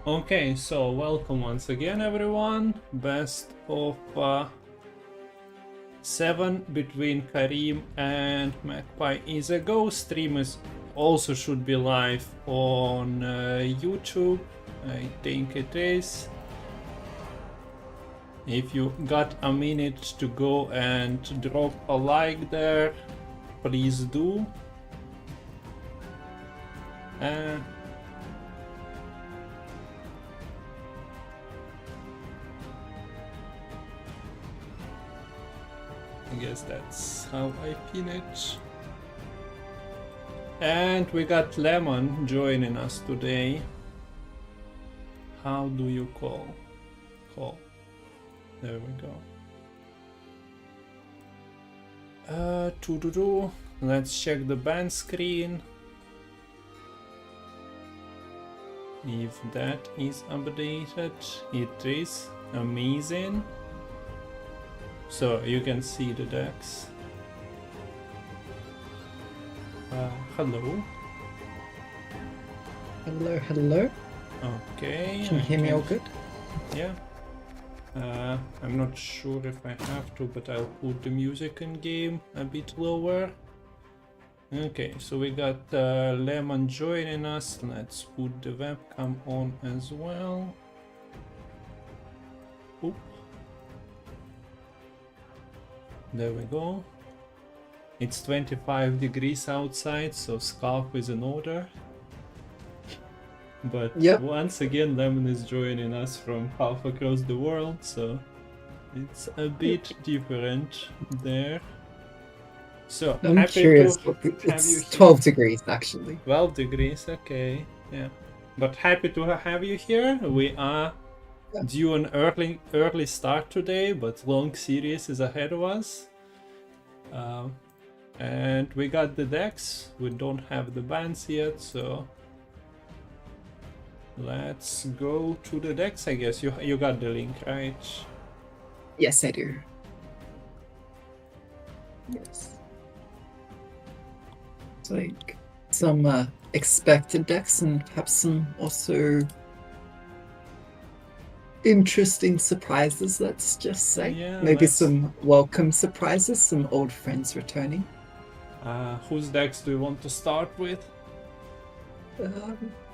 Okay, so welcome once again, everyone. Best of 7 between Kareem and Magpie is a go. Stream is also should be live on YouTube. I think it is. If you got a minute to go and drop a like there, please do. I guess that's how I pin it. And we got Lemon joining us today. How do you call? Call. There we go. Let's check the band screen. If that is updated, it is amazing. So you can see the decks. Hello. Hello, hello. Okay. Can you hear me all good? Yeah. I'm not sure if I have to, but I'll put the music in game a bit lower. Okay, so we got Lemon joining us. Let's put the webcam on as well. Oop. There we go. It's 25 degrees outside, so scarf is in order. But yep. Once again, Lemon is joining us from half across the world, so it's a bit different there. So I'm curious. It's 12 degrees actually. 12 degrees, okay, yeah. But happy to have you here. We are due an early start today, but long series is ahead of us. And we got the decks. We don't have the bands yet, so let's go to the decks. I guess you got the link, right? Yes, I do. Yes. It's like some expected decks and perhaps some also interesting surprises, let's just say. Yeah, maybe some welcome surprises, some old friends returning. Whose decks do you want to start with?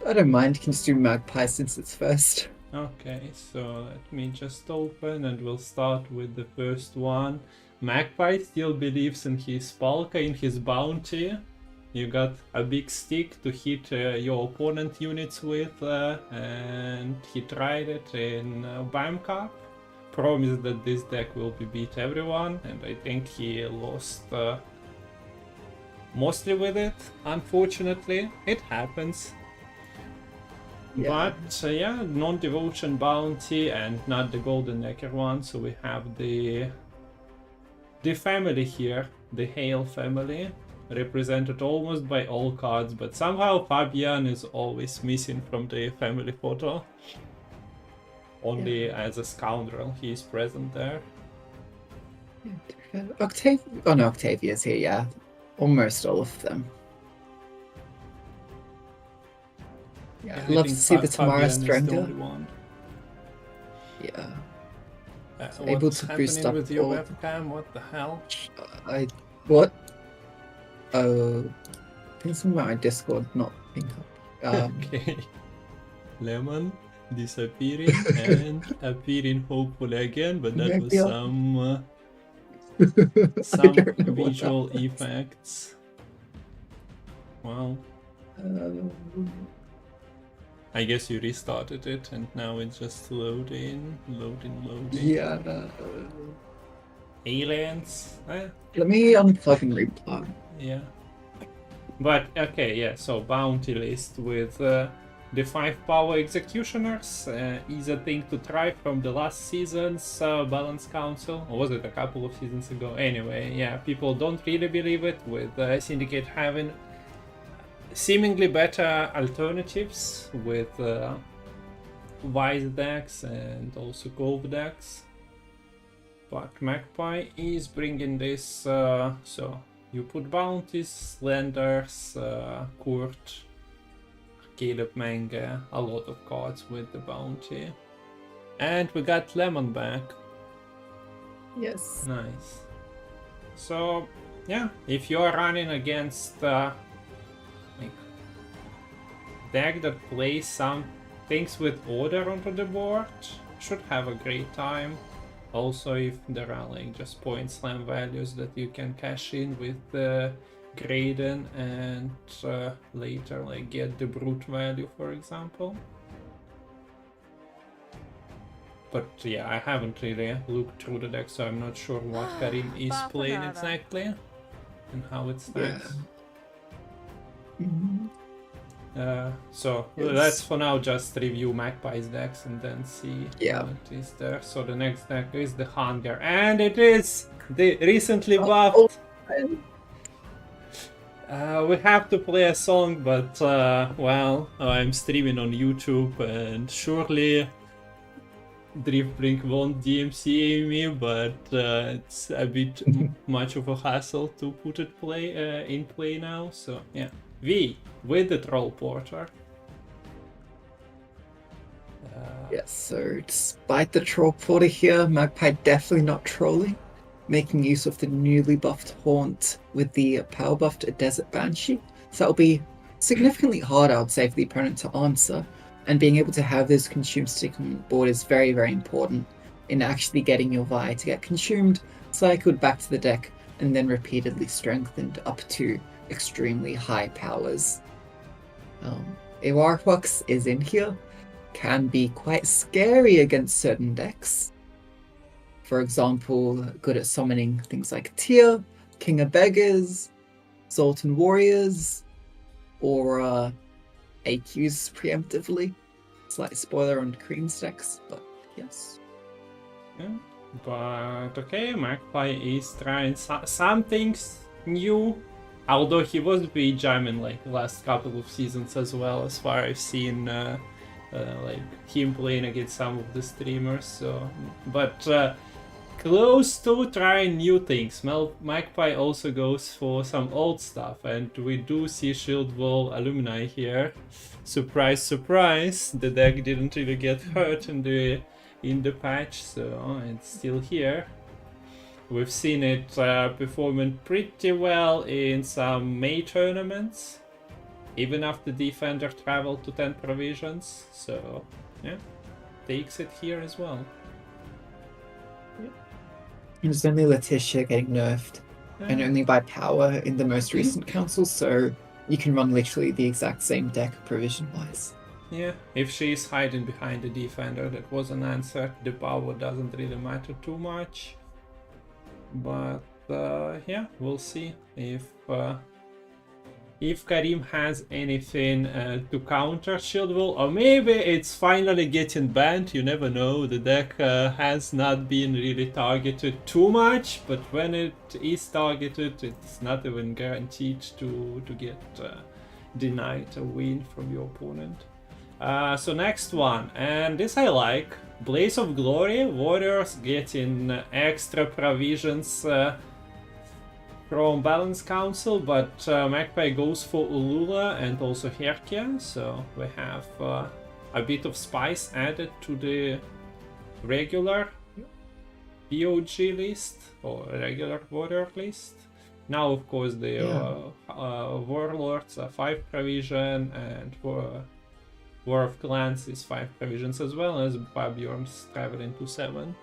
I don't mind, you can just do Magpie since it's first. Okay, so let me just open and we'll start with the first one. Magpie still believes in his Palka, in his bounty. You got a big stick to hit your opponent units with, and he tried it in BAM Cup. Promised that this deck will beat everyone, and I think he lost mostly with it. Unfortunately, it happens. Yeah. But yeah, non-devotion bounty and not the golden necker one, so we have the family here, the Hale family, represented almost by all cards, but somehow Fabian is always missing from the family photo. Only as a scoundrel he is present there. Octavia's here, yeah. Almost all of them. Yeah, I'd love to see the Tamara Stronger. Yeah. Able to boost up with your webcam? What the hell? What? Oh, I think something about my Discord not pink up. Okay. Lemon disappearing and appearing hopefully again, but that was some visual effects. Wow. I guess you restarted it and now it's just loading. Yeah. Aliens. Let me unplug and replug. Yeah. But okay, yeah, so bounty list with the 5 power executioners is a thing to try from the last season's Balance Council. Or was it a couple of seasons ago? Anyway, yeah, people don't really believe it, with Syndicate having seemingly better alternatives with Wise decks and also Golf decks. But Magpie is bringing this, so you put bounties, Slenders, Court, Caleb Manga a lot of cards with the bounty. And we got Lemon back. Yes. Nice. So, yeah, if you're running against like deck that plays some things with order onto the board, should have a great time. Also, if there are like just point slam values that you can cash in with Graydon and later like get the brute value, for example. But yeah, I haven't really looked through the deck, so I'm not sure what Kareem is playing exactly and how it stacks. Yeah. Mm-hmm. So let's for now just review Magpie's decks and then see what is there. So the next deck is the Hunger, and it is the recently buffed. We have to play a song, but well, I'm streaming on YouTube, and surely Driftblink won't DMCA me, but it's a bit much of a hassle to put it in play now. So yeah, V with the Troll Porter. Yes, so despite the Troll Porter here, Magpie definitely not trolling, making use of the newly buffed Haunt with the power buffed Desert Banshee. So that'll be significantly harder, I would say, for the opponent to answer, and being able to have those consumed stick on board is very, very important in actually getting your Vi to get consumed, cycled back to the deck, and then repeatedly strengthened up to extremely high powers. Iwarhux is in here, can be quite scary against certain decks. For example, good at summoning things like Tyr, King of Beggars, Zoltan Warriors, or AQs preemptively. Slight spoiler on Kareem's decks, but yes. Yeah, but okay, Magpie is trying some things new. Although he was jamming like the last couple of seasons as well, as far as I've seen like him playing against some of the streamers. So, but close to trying new things. Magpie also goes for some old stuff, and we do see Shield Wall Alumni here. Surprise, surprise! The deck didn't really get hurt in the patch, so it's still here. We've seen it performing pretty well in some May tournaments, even after Defender traveled to 10 provisions. So yeah, takes it here as well. There's only Letitia getting nerfed, and only by power in the most recent council, so you can run literally the exact same deck provision-wise. Yeah, if she's hiding behind the Defender, that was an answer. The power doesn't really matter too much. But yeah, we'll see if Kareem has anything to counter Shield Wall, or maybe it's finally getting banned. You never know. The deck has not been really targeted too much, but when it is targeted, it's not even guaranteed to get denied a win from your opponent. So next one, and this I like. Blaze of Glory, Warriors getting extra provisions from Balance Council, but Magpie goes for Ulula and also Herkia, so we have a bit of spice added to the regular POG list, or regular Warrior list. Now of course the Warlords are 5 provision, and for War of Clans is 5 provisions, as well as Babjorn's traveling to 7.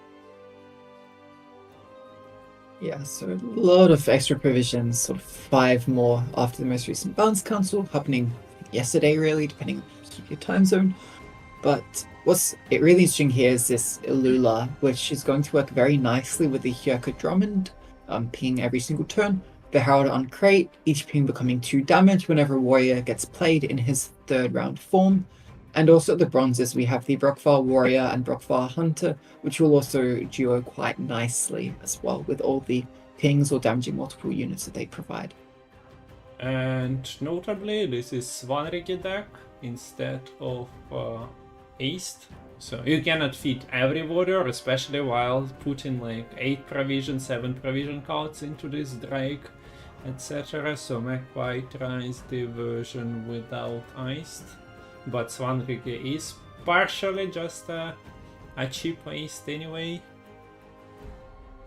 Yeah, so a lot of extra provisions, sort of 5 more after the most recent Balance Council, happening yesterday really, depending on your time zone. But what's really interesting here is this Ilula, which is going to work very nicely with the Hyurka Drummond, ping every single turn. The Herald on Crate, each ping becoming 2 damage whenever a warrior gets played in his 3rd round form. And also the bronzes, we have the Brokvar Warrior and Brokvar Hunter, which will also duo quite nicely as well, with all the pings or damaging multiple units that they provide. And notably, this is one rigid deck instead of East. So you cannot fit every warrior, especially while putting like 8 provision, 7 provision cards into this Drake, etc. So Magpie tries the version without Iced. but Svanrige is partially just a cheap waste anyway.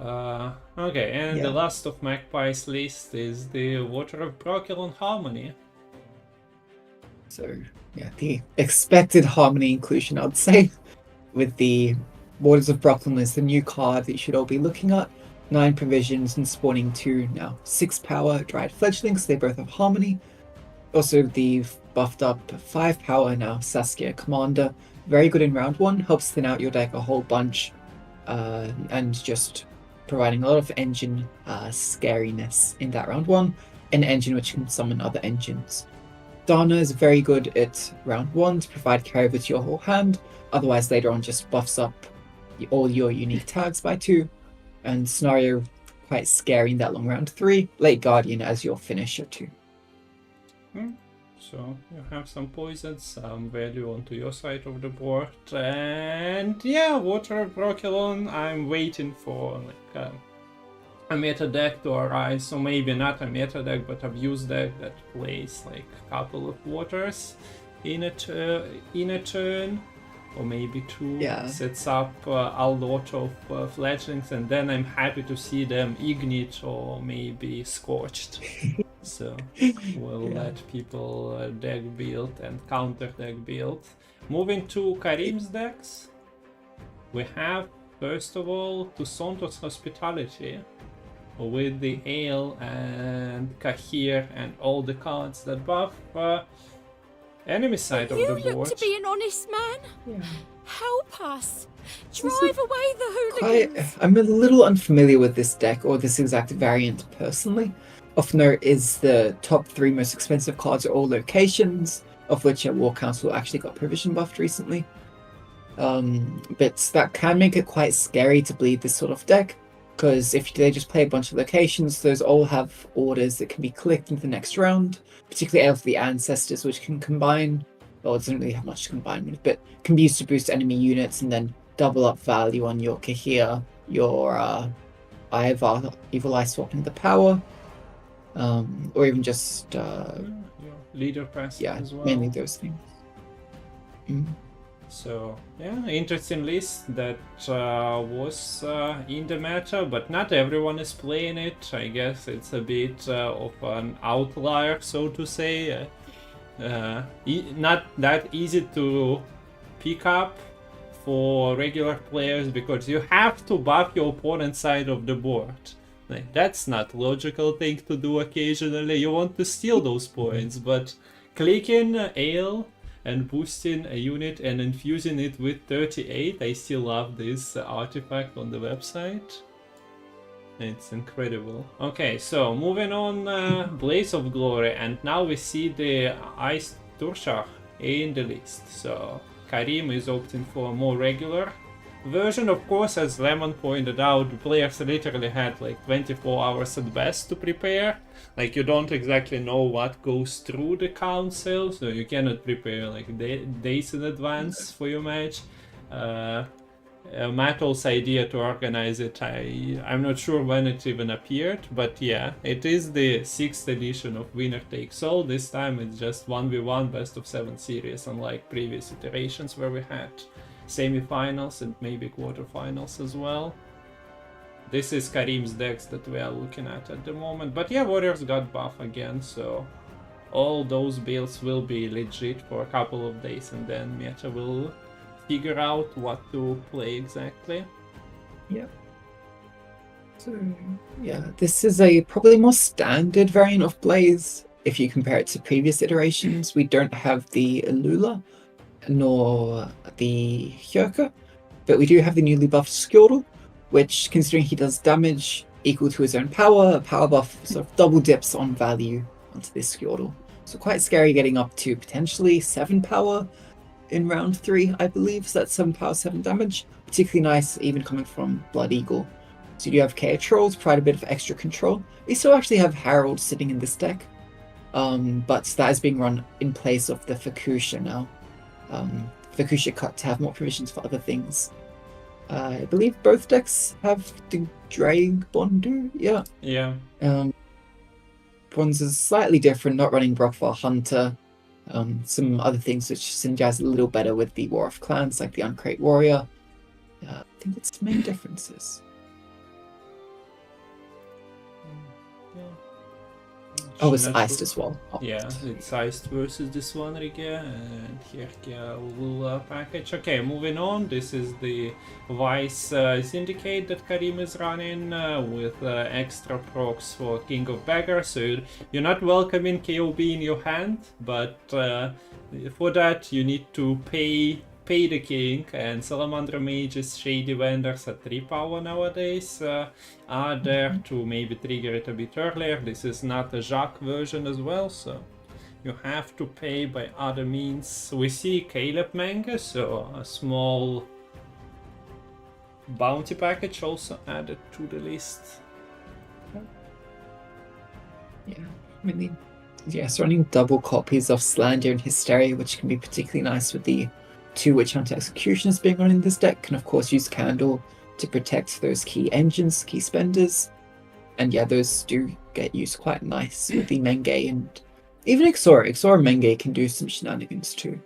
Okay, and the last of Magpie's list is the Water of Brokilon Harmony. So, yeah, the expected Harmony inclusion, I'd say, with the Waters of Brooklyn is the new card that you should all be looking at. 9 provisions and spawning 2 now 6 power Dried Fledglings, they both have Harmony. Also the buffed up 5 power now Saskia Commander, very good in round 1, helps thin out your deck a whole bunch, and just providing a lot of engine scariness in that round 1, an engine which can summon other engines. Dana is very good at round 1 to provide carry over to your whole hand, otherwise later on just buffs up all your unique tags by 2, and Scenario quite scary in that long round 3, Late Guardian as your finisher too. So you have some poison, some value onto your side of the board, and yeah, Water of Brokilon, I'm waiting for like a meta deck to arise, so maybe not a meta deck, but a abuse deck that plays like a couple of waters in a turn, or maybe 2, sets up a lot of fledglings, and then I'm happy to see them ignite or maybe scorched. So we'll let people deck build and counter deck build. Moving to Kareem's decks, we have first of all Tusonto's Hospitality with the Ale and Kahir and all the cards that buff enemy side of the board. You look to be an honest man. Help us. Drive away the hooligans. I'm a little unfamiliar with this deck or this exact variant personally. Of note is the top 3 most expensive cards are all locations, of which War Council actually got provision buffed recently. But that can make it quite scary to bleed this sort of deck, because if they just play a bunch of locations, those all have orders that can be clicked into the next round, particularly out of the Ancestors, which can combine, well, it doesn't really have much to combine with, but can be used to boost enemy units and then double up value on your Kahir, your Evil Eye swapping the power, or even just leader pass as well. Mainly those things. So yeah, interesting list that was in the meta, but not everyone is playing it. I guess it's a bit of an outlier, so to say. Not that easy to pick up for regular players, because you have to buff your opponent's side of the board. Like, that's not logical thing to do occasionally. You want to steal those points, but clicking Ale and boosting a unit and infusing it with 38, I still love this artifact on the website. It's incredible. Okay, so moving on, Blaze of Glory, and now we see the Ice Turshach in the list. So Kareem is opting for a more regular version. Of course, as Lemon pointed out, the players literally had like 24 hours at best to prepare. Like, you don't exactly know what goes through the council, so you cannot prepare like days in advance for your match. Mattel's idea to organize it, I'm not sure when it even appeared, but yeah, it is the 6th edition of Winner Takes All. This time it's just 1v1 best of 7 series, unlike previous iterations where we had semi-finals and maybe quarterfinals as well. This is Kareem's decks that we are looking at the moment, but yeah, Warriors got buff again, so all those builds will be legit for a couple of days, and then meta will figure out what to play exactly. Yeah. So yeah, this is a probably more standard variant of Blaze if you compare it to previous iterations. We don't have the Alula nor the Hyoka, but we do have the newly buffed Skjordal, which, considering he does damage equal to his own power, a power buff sort of double dips on value onto this Skjordal. So quite scary, getting up to potentially 7 power in round 3, I believe. So that's 7 power, 7 damage. Particularly nice, even coming from Blood Eagle. So you do have KO Trolls, provide a bit of extra control. We still actually have Herald sitting in this deck, but that is being run in place of the Fukusha now. Fukusha cut to have more provisions for other things. I believe both decks have the Drag Bondu, Yeah. Bronze is slightly different, not running Brockvar Hunter. Some other things which synergize a little better with the War of Clans, like the Uncrate Warrior. I think it's the main differences. Oh, it's iced as well. Oh. Yeah, it's iced versus this one, Riga, and here will package. Okay, moving on. This is the Vice Syndicate that Kareem is running with extra procs for King of Beggars. So you're not welcoming KOB in your hand, but for that you need to pay the king, and Salamander Mages, Shady Vendors at 3 power nowadays are there to maybe trigger it a bit earlier. This is not a Jacques version as well, so you have to pay by other means. We see Caleb Manga, so a small bounty package also added to the list. Yeah, I mean, yes, running double copies of Slander and Hysteria, which can be particularly nice with the 2 Witch Hunter Executioners being run in this deck, can of course use Candle to protect those key engines, key spenders. And yeah, those do get used quite nice with the Menge and even Ixora. Ixora Menge can do some shenanigans too.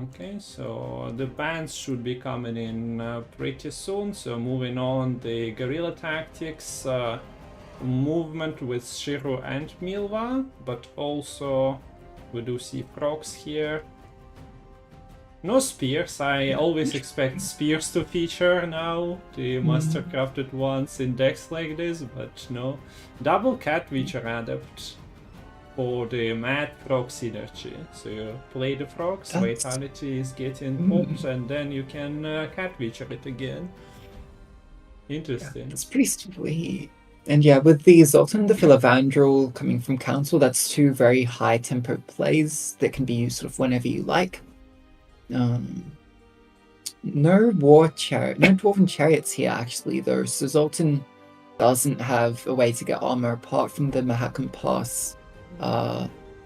Okay, so the bans should be coming in pretty soon. So moving on, the Guerrilla Tactics, movement with Shiro and Milva, but also we do see procs here. No spears. I always expect spears to feature now, the mastercrafted ones in decks like this, but no. Double Cat Witcher Adept for the mad frog synergy. So you play the frogs, vitality is getting popped, and then you can Cat Witcher it again. Interesting. Yeah, it's pretty sweet. And yeah, with the Zoltan and the Philavandrel coming from Council, that's 2 very high tempo plays that can be used sort of whenever you like. No Dwarven Chariots here actually though, so Zoltan doesn't have a way to get armor apart from the Mahakam Pass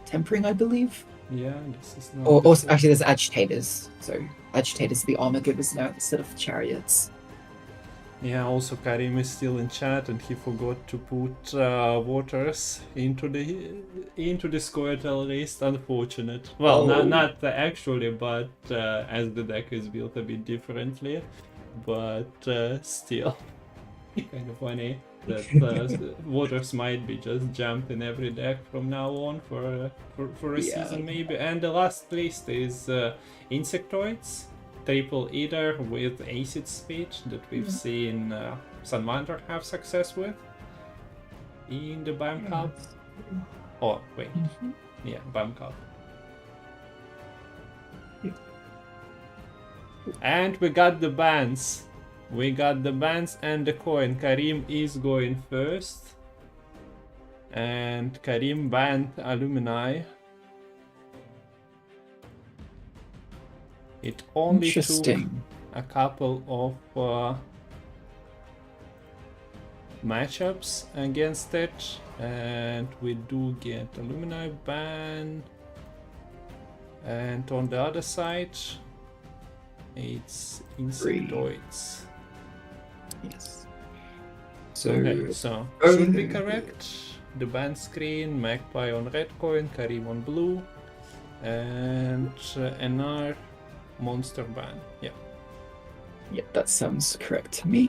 tempering, I believe. Yeah, this is not... Or actually there's Agitators, so Agitators are the armor givers now instead of Chariots. Yeah, also Kareem is still in chat and he forgot to put waters into the Scoia'tael list. Unfortunate. Well, not actually, but as the deck is built a bit differently. But still, kind of funny that waters might be just jumped in every deck from now on for a season maybe. And the last list is Insectoids. Triple Eater with Acid Speed that we've seen Sunwander have success with in the BAM Cup. Oh, wait. Yeah, BAM Cup. And we got the bans. We got the bans and the coin. Kareem is going first. And Kareem banned Alumni. It only took a couple of matchups against it, and we do get Alumni ban. And on the other side, it's Insectoids. Yes. So should be correct. The ban screen: Magpie on red coin, Kareem on blue, and NR. Monster ban, yeah. Yep, that sounds correct to me.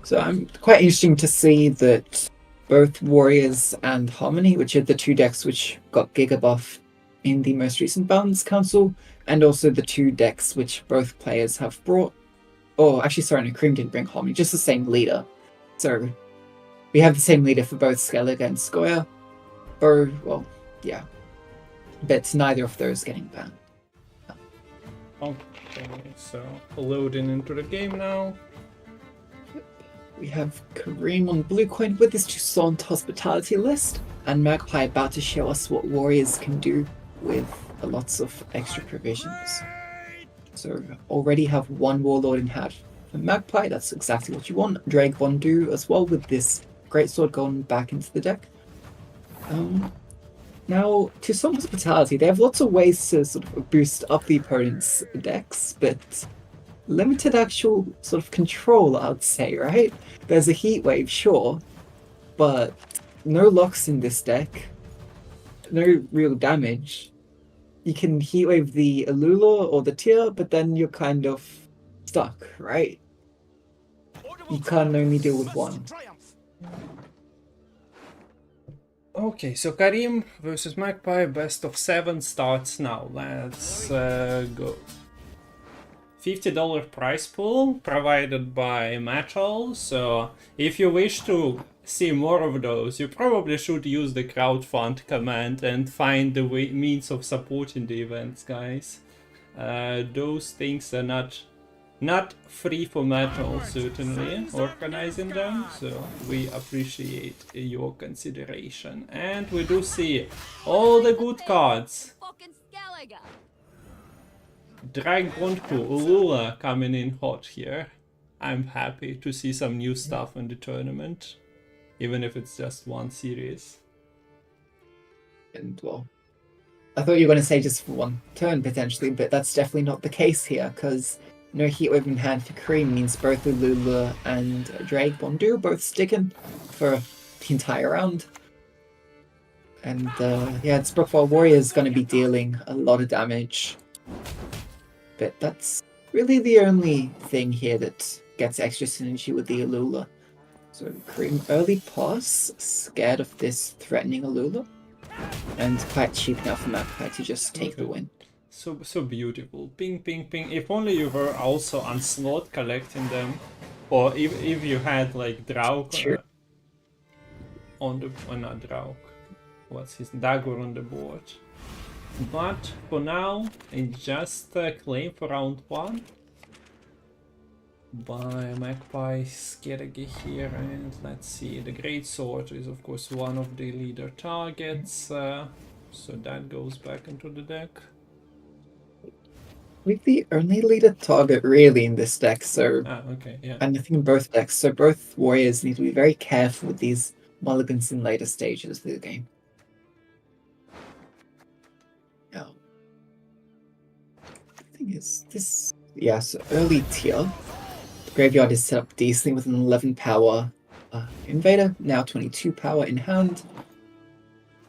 So I'm quite interesting to see that both Warriors and Harmony, which are the 2 decks which got Giga buff in the most recent Balance Council, and also the 2 decks which both players have brought. Oh, actually, sorry, no, Kareem didn't bring Harmony, just the same leader. So we have the same leader for both Skellige and Skoya. Or, well, yeah. But neither of those getting banned. Okay, so loading into the game now. We have Kareem on blue coin with his Toussaint Hospitality list, and Magpie about to show us what Warriors can do with lots of extra provisions. So already have 1 Warlord in hand for Magpie, that's exactly what you want. Drake Vondu as well with this Greatsword going back into the deck. Now, Toussaint Hospitality, they have lots of ways to sort of boost up the opponent's decks, but limited actual sort of control, I would say, right? There's a Heat Wave, sure, but no locks in this deck. no real damage, you can heatwave the Alula or the Tear, but then you're kind of stuck, right? You can only deal with one. Okay, so Kareem versus Magpie, best of 7 starts now. Let's go. $50 prize pool provided by Metal, so if you wish to see more of those, you probably should use the crowdfund command and find the means of supporting the events, guys. Those things are not free for Metal, certainly, organizing them, so we appreciate your consideration. And we do see all the good cards. Fucking Skellige. Dragonku, Ulula coming in hot here. I'm happy to see some new stuff in the tournament, even if it's just one series. And well, I thought you were going to say just for one turn potentially, but that's definitely not the case here, because no heatwave in hand for Kareem means both Ulula and Dragon do both sticking for the entire round. And yeah, it's Brookfall Warrior's going to be dealing a lot of damage. But that's really the only thing here that gets extra synergy with the Alula. So Kareem early pass, scared of this threatening Alula, and quite cheap now for Magpie to just take the win. So beautiful. Ping, ping, ping. If only you were also on slot collecting them, or if you had like Draug Sure. on the not Draug, what's his dagger on the board. But for now, it's just a claim for round 1 by Magpie, Skellige here, and let's see, the Great Sword is of course one of the leader targets, so that goes back into the deck. We're the only leader target really in this deck, so Okay, yeah. and I think in both decks, so both warriors need to be very careful with these mulligans in later stages of the game. Now, the thing is, this so early tier, the graveyard is set up decently with an 11 power invader, now 22 power in hand.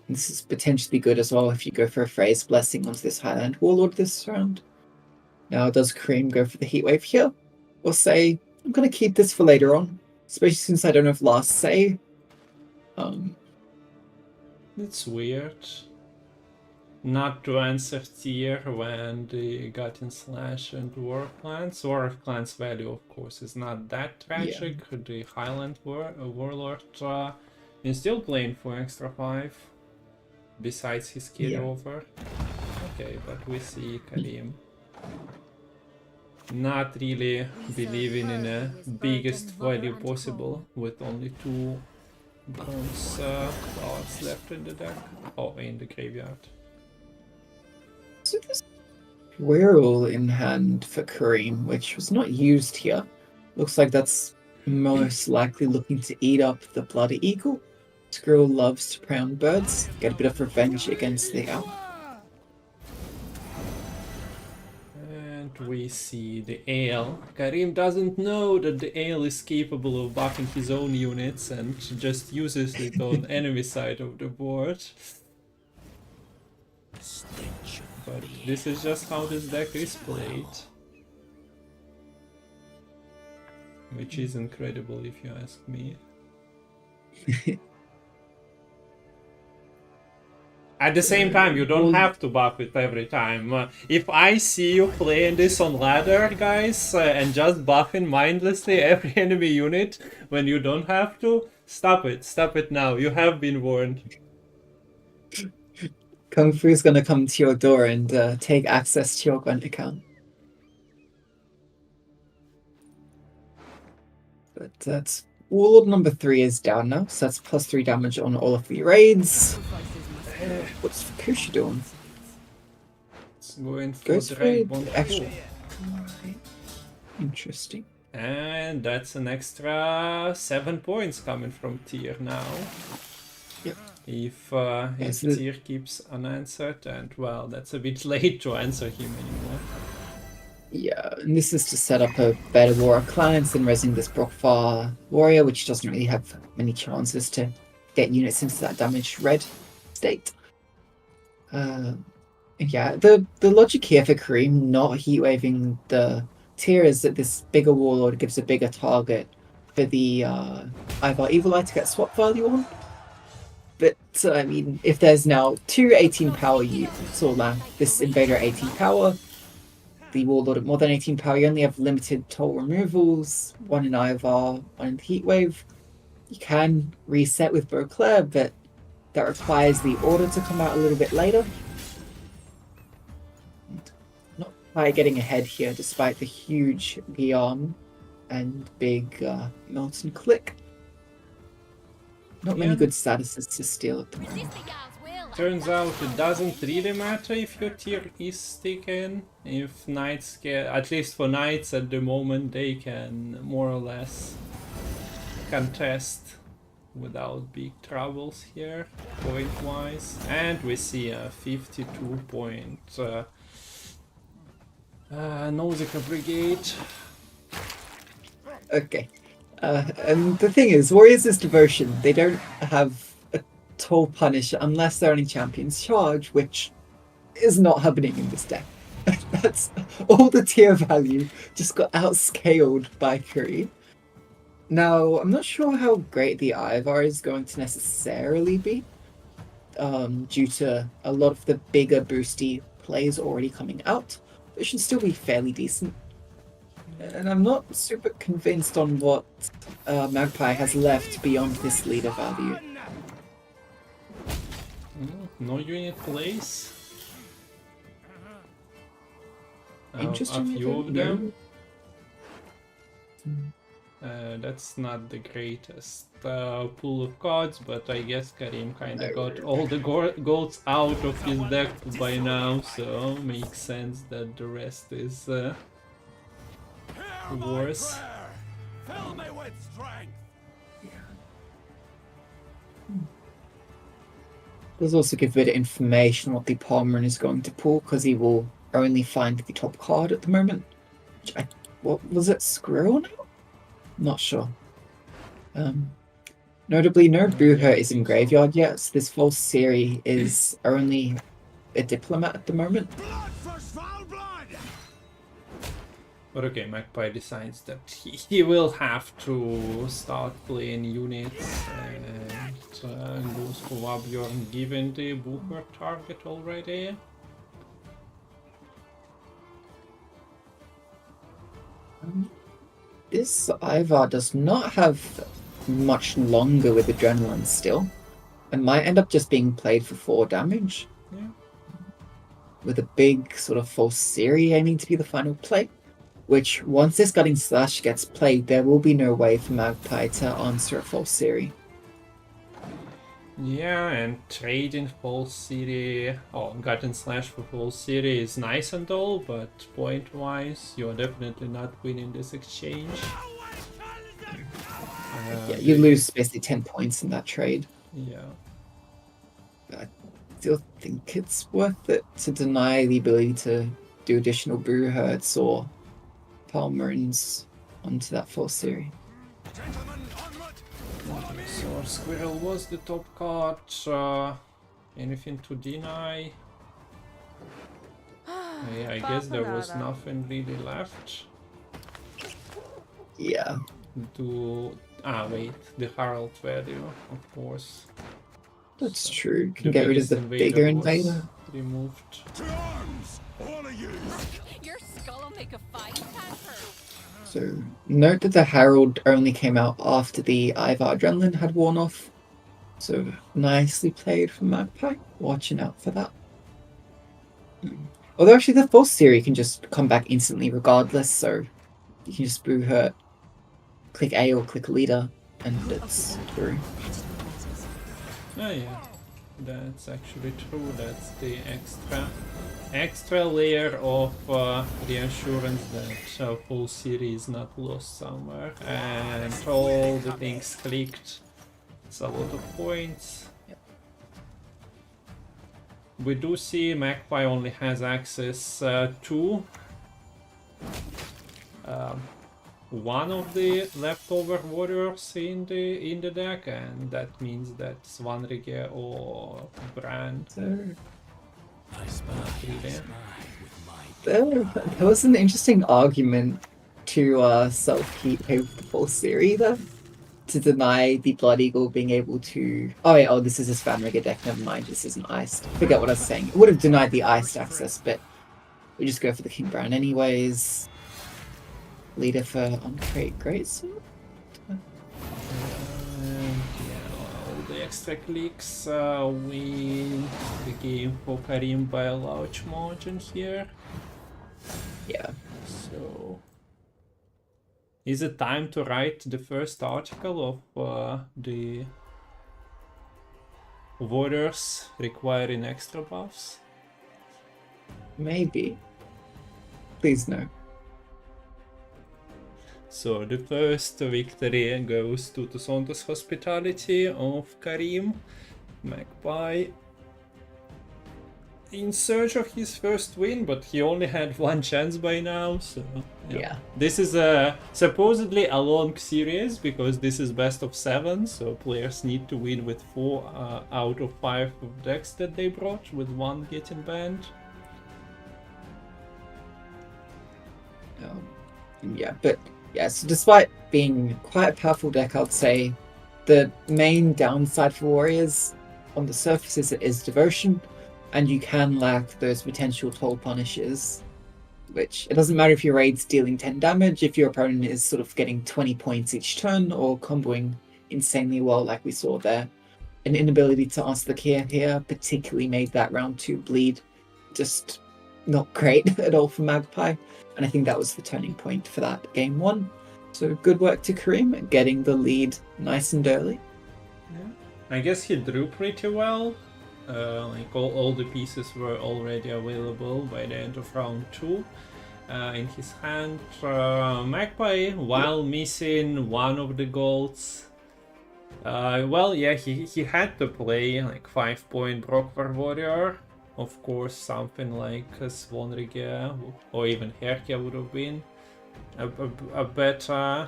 And this is potentially good as well if you go for a Phrase Blessing onto this Highland Warlord this round. Now, does Kareem go for the Heatwave here? Or say, I'm going to keep this for later on, especially since I don't have Last Say. It's weird not to answer tier when they got in Slash and War of Clans. War of Clans value, of course, is not that tragic. Yeah. The Highland Warlord is still playing for extra 5, besides his kid over. Okay, but we see Kareem not really believing in the biggest value possible with only 2 bronze cards left in the deck. Oh, in the graveyard. So this Whirl in hand for Kareem, which was not used here. Looks like that's most likely looking to eat up the Bloody Eagle. Squirrel loves to prey on birds, get a bit of revenge against the owl. And we see the Ale. Kareem doesn't know that the Ale is capable of buffing his own units and just uses it on enemy side of the board. But this is just how this deck is played. Which is incredible if you ask me. At the same time, you don't have to buff it every time. If I see you playing this on ladder, guys, and just buffing mindlessly every enemy unit when you don't have to, stop it. Stop it now. You have been warned. Kung Fu's gonna come to your door and take access to your Gwent account. But that's Warlord number 3 is down now, so that's +3 damage on all of the raids. What's Fukusha doing? It's going for Goes Dragon. Actually, interesting. And that's an extra 7 points coming from tier now. Yep. If his tier keeps unanswered, and well, that's a bit late to answer him anymore. Yeah, and this is to set up a better War of Clans than resing this Brockfar Warrior, which doesn't really have many chances to get units into that damaged red state. Yeah, the logic here for Kareem not heatwaving the tier is that this bigger warlord gives a bigger target for the Ivar Evil Eye to get swap value on. But I mean, if there's now two 18 power units, or this invader 18 power, the warlord at more than 18 power, you only have limited toll removals, one in Ivar, one in the Heatwave. You can reset with Beauclair, but that requires the order to come out a little bit later. Not quite getting ahead here, despite the huge Guillaume and big Milton Click. Not many good statuses to steal at the moment. Turns out it doesn't really matter if your tier is taken. If knights get, at least for knights at the moment, they can more or less contest without big troubles here, point-wise. And we see a 52 point Nausicaa Brigade. Okay. And the thing is, Warriors is Devotion. They don't have a toll punish unless they're on a Champion's Charge, which is not happening in this deck. That's all the tier value just got outscaled by Kareem. Now, I'm not sure how great the Ivar is going to necessarily be, due to a lot of the bigger boosty plays already coming out. It should still be fairly decent. And I'm not super convinced on what Magpie has left beyond this leader value. No unit plays. Interesting. A few of them. That's not the greatest pool of cards, but I guess Kareem kinda got all the golds out of his deck by now, so makes sense that the rest is worse. Fill me with strength. Does also give a bit of information what the Palmer is going to pull, because he will only find the top card at the moment. What was it, Squirrel now? Not sure. Notably, no Buher is in graveyard yet, so this false Siri is only a diplomat at the moment. Blood for Svalbard! But okay, Magpie decides that he will have to start playing units and goes for Wabjorn given the Bucher target already. This Ivar does not have much longer with Adrenaline still, and might end up just being played for 4 damage. Yeah. With a big sort of false Siri aiming to be the final play, which once this Gutting Slash gets played, there will be no way for Magpie to answer a false Siri. Yeah, and trading false city or Gutting Slash for false city is nice and all, but point-wise, you're definitely not winning this exchange. Yeah, you lose basically 10 points in that trade. Yeah. I still think it's worth it to deny the ability to do additional brew hertz or Palmerins onto that false Siri. So Squirrel was the top card. Anything to deny? Yeah, I guess there was nothing really left. Yeah. Wait, the Herald value, of course. That's true. Can get rid of the bigger invader. Removed. To arms, all of you! Your skull will make a fine pepper. So note that the Herald only came out after the Ivar Adrenaline had worn off. So nicely played from Magpie. Watching out for that. Although actually the false Siri can just come back instantly regardless, so you can just brew hurt, click A or click leader, and it's through. Oh yeah, that's actually true. That's the extra layer of reassurance that full city is not lost somewhere, and all the things clicked. It's a lot of points. We do see Magpie only has access to one of the leftover warriors in the deck, and that means that Svanrige or Brand There was an interesting argument to self-keep with the full series there. To deny the Blood Eagle being able to... Oh, yeah, oh, this is his fan rigger deck. Never mind, this isn't iced. Forget what I was saying. It would have denied the iced access, but we just go for the King Brown anyways. Leader for Uncreate Greatsword. All the extra clicks win the game for Kareem by a large margin here. Yeah. So... Is it time to write the first article of the warriors requiring extra buffs? Maybe. Please no. So the first victory goes to Tusonto's hospitality of Kareem Magpie. In search of his first win, but he only had one chance by now, so Yeah. This is supposedly a long series because this is best of 7, so players need to win with 4 out of 5 of decks that they brought, with 1 getting banned. Yeah, but yes, despite being quite a powerful deck, I'd say the main downside for warriors on the surface is devotion, and you can lack those potential toll punishes, which it doesn't matter if your raid's dealing 10 damage, if your opponent is sort of getting 20 points each turn or comboing insanely well like we saw there. An inability to answer the key here particularly made that round 2 bleed just not great at all for Magpie, and I think that was the turning point for that game 1. So good work to Kareem at getting the lead nice and early. Yeah. I guess he drew pretty well. Like all the pieces were already available by the end of round 2 in his hand. Magpie, while missing one of the golds, well, yeah, he had to play like 5-point Brockvar Warrior. Of course, something like Swanriga or even Herkia would have been a better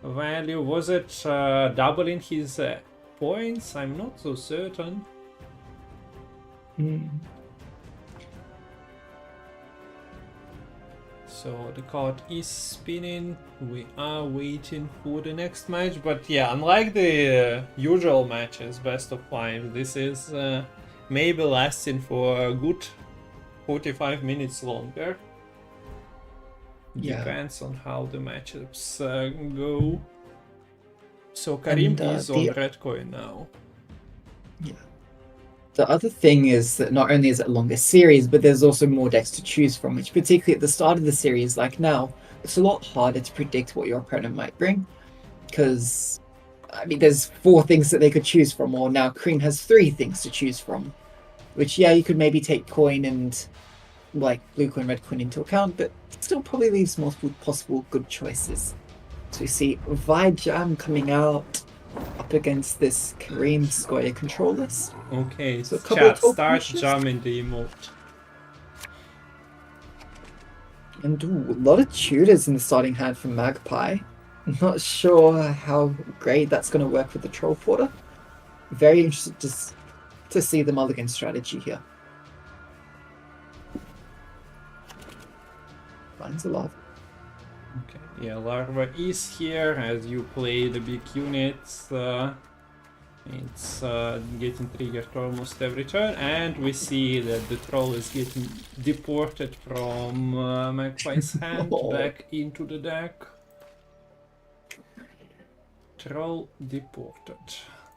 value. Was it doubling his points? I'm not so certain. So the card is spinning. We are waiting for the next match, but yeah, unlike the usual matches, best of 5, this is maybe lasting for a good 45 minutes longer. Yeah. Depends on how the matchups go. So Kareem is on red coin now. Yeah. The other thing is that not only is it a longer series, but there's also more decks to choose from, which particularly at the start of the series, like now, it's a lot harder to predict what your opponent might bring. Because, I mean, there's 4 things that they could choose from, or now Kareem has 3 things to choose from. Which, yeah, you could maybe take coin and, like, blue coin, red coin into account, but still probably leaves multiple possible good choices. So we see Vijam coming out up against this Kareem Skellige control list. Okay, So chat, start jamming the emote. And a lot of tutors in the starting hand from Magpie. Not sure how great that's going to work with the Troll Porter. Very interested to see the mulligan strategy here. Finds a lot. Okay, yeah, Larva is here as you play the big units. It's getting triggered almost every turn, and we see that the troll is getting deported from Magpie's hand back into the deck. Troll deported.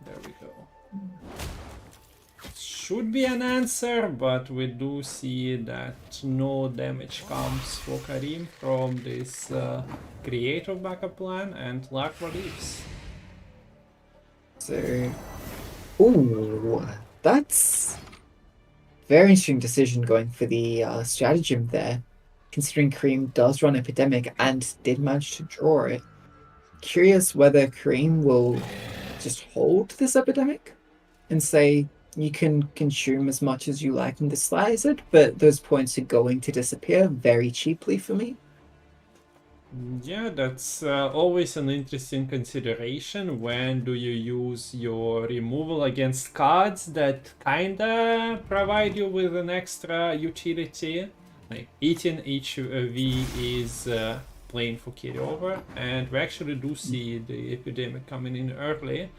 There we go. Should be an answer, but we do see that no damage comes for Kareem from this creative backup plan, and Larva leaves. So, ooh, that's very interesting decision going for the stratagem there, considering Kareem does run Epidemic and did manage to draw it. Curious whether Kareem will just hold this Epidemic and say, you can consume as much as you like in this lizard, but those points are going to disappear very cheaply for me. Yeah, that's always an interesting consideration. When do you use your removal against cards that kinda provide you with an extra utility? Like eating HV is playing for carryover, and we actually do see the epidemic coming in early.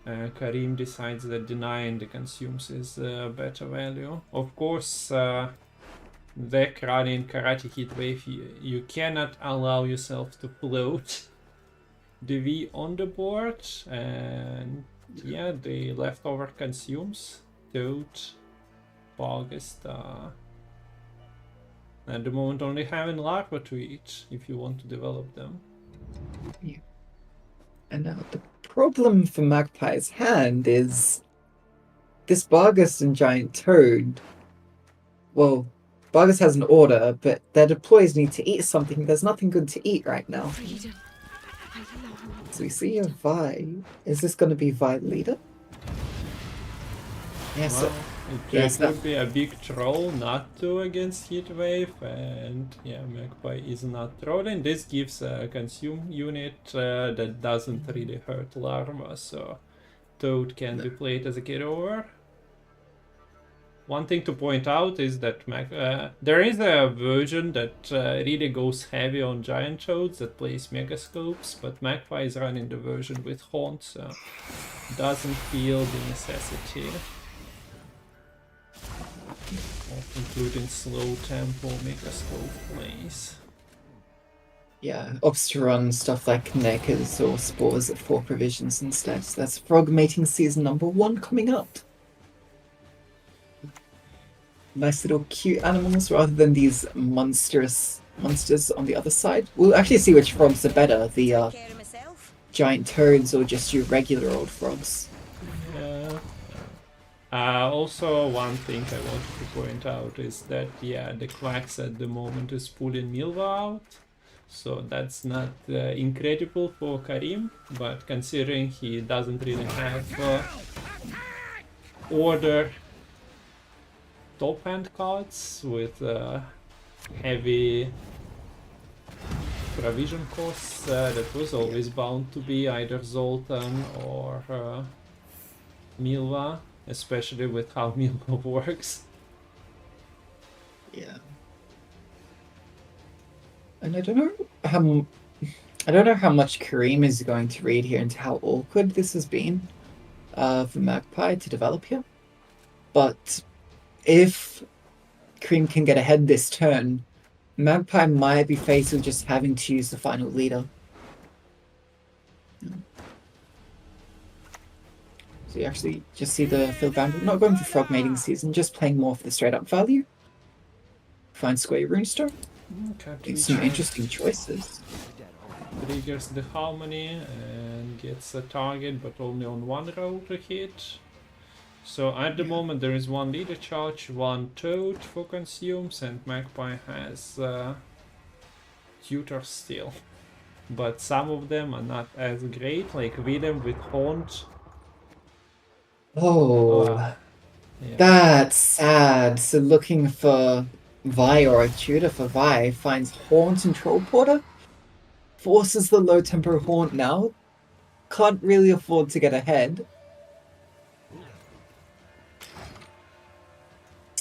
Kareem decides that denying the consumes is a better value. Of course, deck running Karate Heat Wave, you cannot allow yourself to float the V on the board, and yeah, the leftover consumes Toad, August. At the moment, only having larva to eat if you want to develop them. Yeah. And now the problem for Magpie's hand is this Bargus and Giant Toad. Well, Bargus has an order, but their deploys need to eat something. There's nothing good to eat right now. Freedom. I love So we see a Vi. Is this going to be Vi leader? Yes. Well, yes, it would be a big troll not to against Heatwave, and yeah, Magpie is not trolling. This gives a consume unit that doesn't really hurt larva, so Toad can be played as a carryover. One thing to point out is that there is a version that really goes heavy on giant toads that plays megascopes, but Magpie is running the version with Haunt, so doesn't feel the necessity of including slow tempo megascope plays. Yeah, opts to run stuff like Neckers or Spores at 4 provisions instead. So that's Frog Mating Season #1 coming up. Nice little cute animals rather than these monsters on the other side. We'll actually see which frogs are better, the giant toads or just your regular old frogs. Yeah. Also, one thing I wanted to point out is that, yeah, the Quacks at the moment is pulling Milva out. So that's not incredible for Kareem, but considering he doesn't really have order top hand cards with heavy provision costs, that was always bound to be either Zoltan or Milva, especially with how Milva works. Yeah. And I don't know how much Kareem is going to read here into how awkward this has been for Magpie to develop here. But if Kareem can get ahead this turn, Magpie might be faced with just having to use the final leader. So you actually just see the field boundary, not going for Frog Mating Season, just playing more for the straight up value. Find Square Runestone. Makes some interesting choices. Triggers the Harmony and gets a target, but only on one roll to hit. So at the moment there is one leader charge, one toad for consumes, and Magpie has tutors still. But some of them are not as great, like Willem with Haunt. Yeah. That's sad. So looking for Vi or a tutor for Vi, finds Haunt and Troll Porter, forces the low tempo Haunt now, can't really afford to get ahead.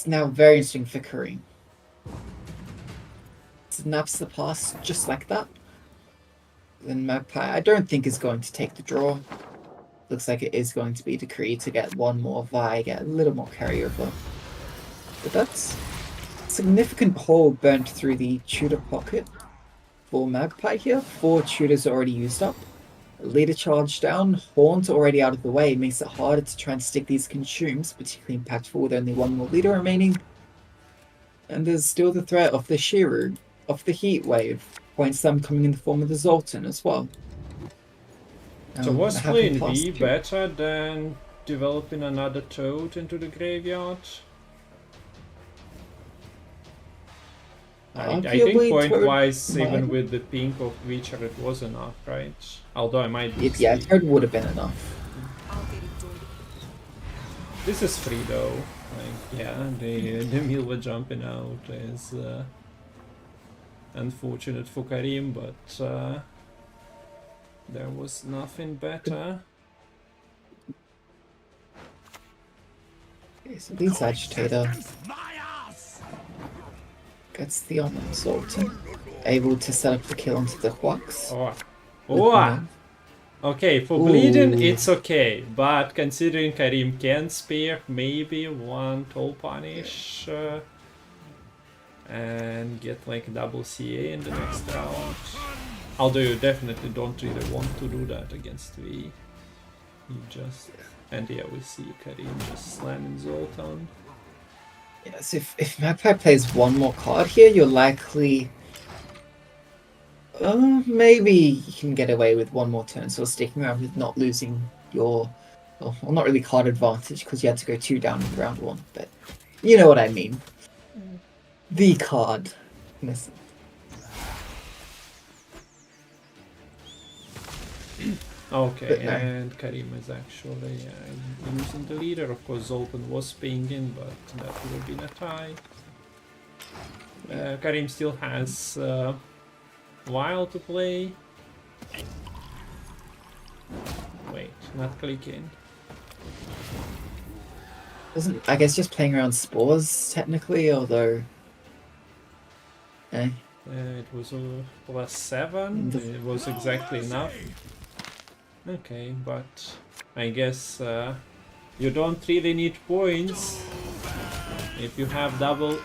Now very interesting for Kareem. Snaps the pass just like that. Then Magpie, I don't think is going to take the draw. Looks like it is going to be Decree to get one more Vi, get a little more carryover. But that's a significant hole burnt through the tutor pocket for Magpie here. 4 tutors already used up. Leader charge down, Haunt already out of the way, makes it harder to try and stick these consumes, particularly impactful with only one more leader remaining. And there's still the threat of the Shiru, of the Heat Wave, points them coming in the form of the Zoltan as well. So was playing V better than developing another toad into the graveyard? I think point-wise, even with the pink of Witcher, it was enough, right? Although I might be yeah, Toad would have been enough. This is free though. Like, yeah, the Milva jumping out is unfortunate for Kareem, but there was nothing better. Okay, so leads Agitator My ass! gets the on Sultan, able to set up the kill onto the Hwaks. Oh, with oh. Move. Okay, for bleeding Ooh. it's okay, but considering Kareem can spare maybe one toll punish and get like double CA in the next round. Although you definitely don't really want to do that against V. You just... And yeah, we see Kareem just slamming Zoltan. Yes, if Magpie plays one more card here, you're likely... maybe you can get away with one more turn, so sticking around with not losing your... Well, not really card advantage, because you had to go 2 down in round 1, but you know what I mean. The card. Listen. Okay, But no. and Kareem is actually using the leader. Of course, Zoltan was pinging, but that would have been a tie. Kareem still has a while to play. Wait, not clicking. I guess just playing around spores, technically, although... Eh. It was a +7. It was exactly enough. Okay, but I guess you don't really need points if you have double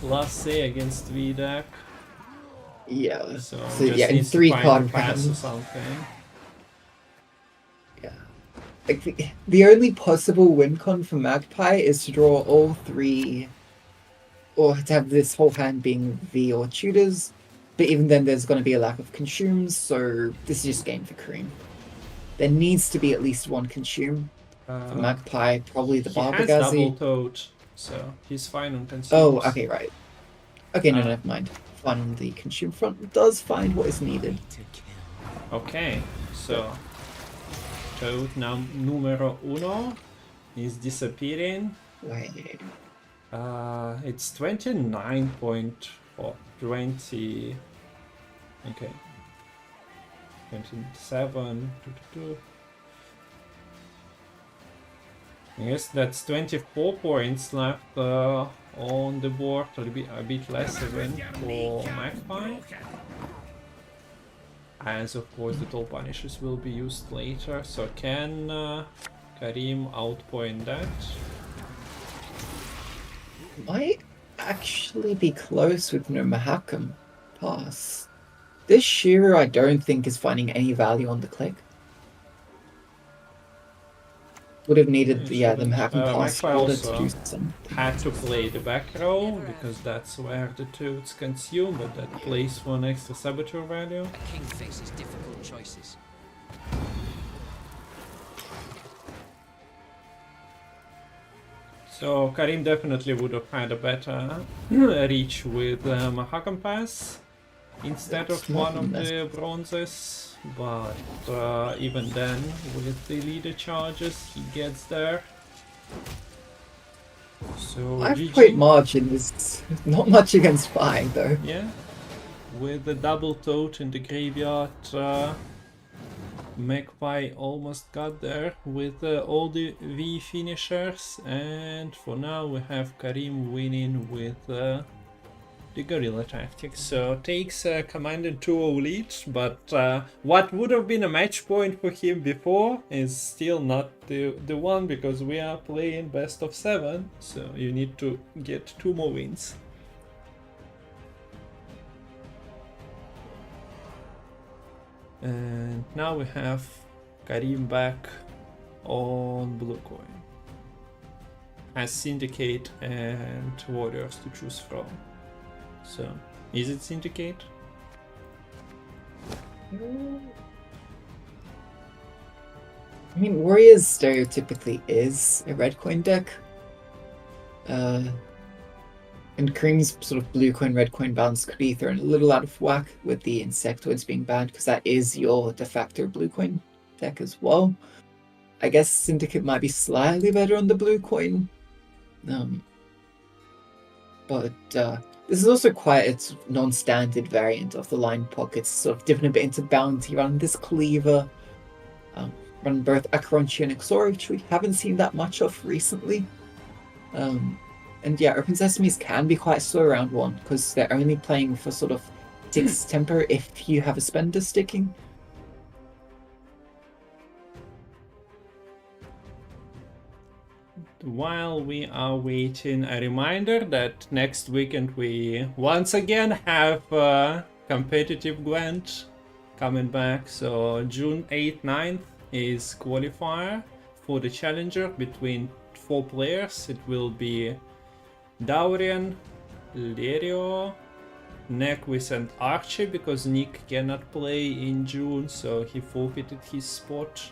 +A against V deck. Yeah. So yeah, just in needs to 3 find card a pass or rounds. something. Yeah. Like the only possible win con for Magpie is to draw all 3, or to have this whole hand being V or tutors. But even then, there's going to be a lack of consumes, so this is just game for Kareem. There needs to be at least one consume. For Magpie, probably the He has Barbagazi. double tote, so he's fine on consumes. Oh, okay, right. Okay, no, never mind. Fine on the consume front. Does find what is needed. Okay, so tote numero uno is disappearing. Wait. It's 29 point or 20. Okay. 27. I guess that's 24 points left on the board, a bit less even for Magpie. As of course the toll punishes will be used later, so can Kareem outpoint that? Might actually be close with no Mahakam pass. This Shiro I don't think is finding any value on the click. Would have needed the Mahakam pass in order to do some. Had to play the back row because that's where the toads consume, but that plays for an extra saboteur value. A king faces difficult choices. So Kareem definitely would have had a better reach with Mahakam pass instead of one of the bronzes, but even then with the leader charges he gets there. So 5-point margin is not much against 5 though. Yeah, with the double tote in the graveyard, Magpie almost got there with all the V finishers, and for now we have Kareem winning with the guerrilla tactics. So takes a command and 2-0 lead, but what would have been a match point for him before is still not the one, because we are playing best of 7, so you need to get 2 more wins. And now we have Kareem back on blue coin. Has Syndicate and Warriors to choose from. So, is it Syndicate? I mean, Warriors stereotypically is a red coin deck. And Kareem's sort of blue coin, red coin balance could be thrown a little out of whack with the Insectoids being banned, because that is your de facto blue coin deck as well. I guess Syndicate might be slightly better on the blue coin. But This is also quite a non-standard variant of the line pockets, sort of dipping a bit into bounty, run this cleaver, run both Akaronchi and Exora, which we haven't seen that much of recently. And yeah, Open Sesames can be quite slow round 1, because they're only playing for sort of 6 tempo if you have a spender sticking. While we are waiting, a reminder that next weekend we once again have competitive Gwent coming back. So June 8th, 9th is qualifier for the challenger between 4 players. It will be Daurian, Lerio, Nequis and Archie, because Nick cannot play in June, so he forfeited his spot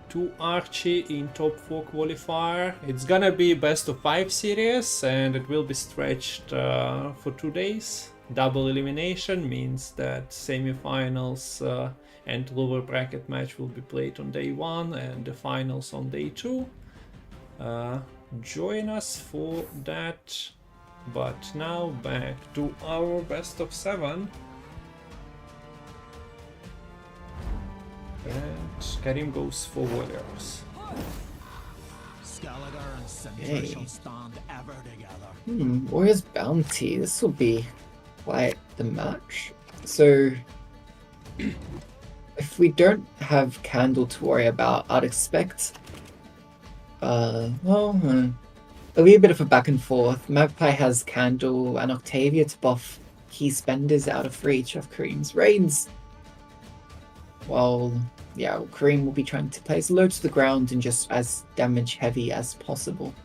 to Archie in top 4 qualifier. It's gonna be best of 5 series and it will be stretched for 2 days. Double elimination means that semifinals and lower bracket match will be played on day 1 and the finals on day 2. Join us for that. But now back to our best of 7. And Kareem goes for Warriors. Skellige and Sindri shall stand ever together. Warriors Bounty. This will be quite the match. So, if we don't have Candle to worry about, I'd expect... it'll be a bit of a back and forth. Magpie has Candle and Octavia to buff key spenders out of reach of Kareem's raids. While, yeah, Kareem will be trying to play as low to the ground and just as damage heavy as possible.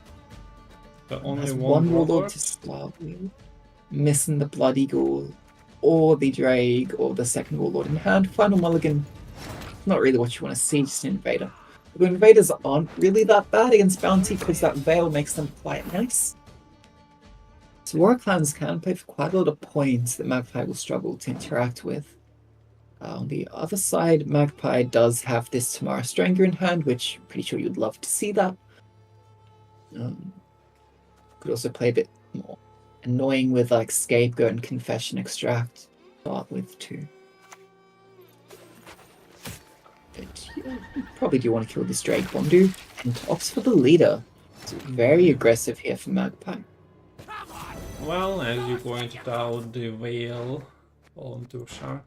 But only has one Warlord to start with. Missing the Blood Eagle, or the Drake, or the second Warlord in hand. Final Mulligan, not really what you want to see, just an Invader. The Invaders aren't really that bad against Bounty because that Veil makes them quite nice. So War Clans can play for quite a lot of points that Magpie will struggle to interact with. On the other side, Magpie does have this Tamara Stranger in hand, which I'm pretty sure you'd love to see that. Could also play a bit more annoying with like Scapegoat and Confession Extract. Start with 2. But yeah, you probably do want to kill this Drake Bondu. And tops for the leader. It's very aggressive here for Magpie. Well, as you pointed out, the Veil onto Shark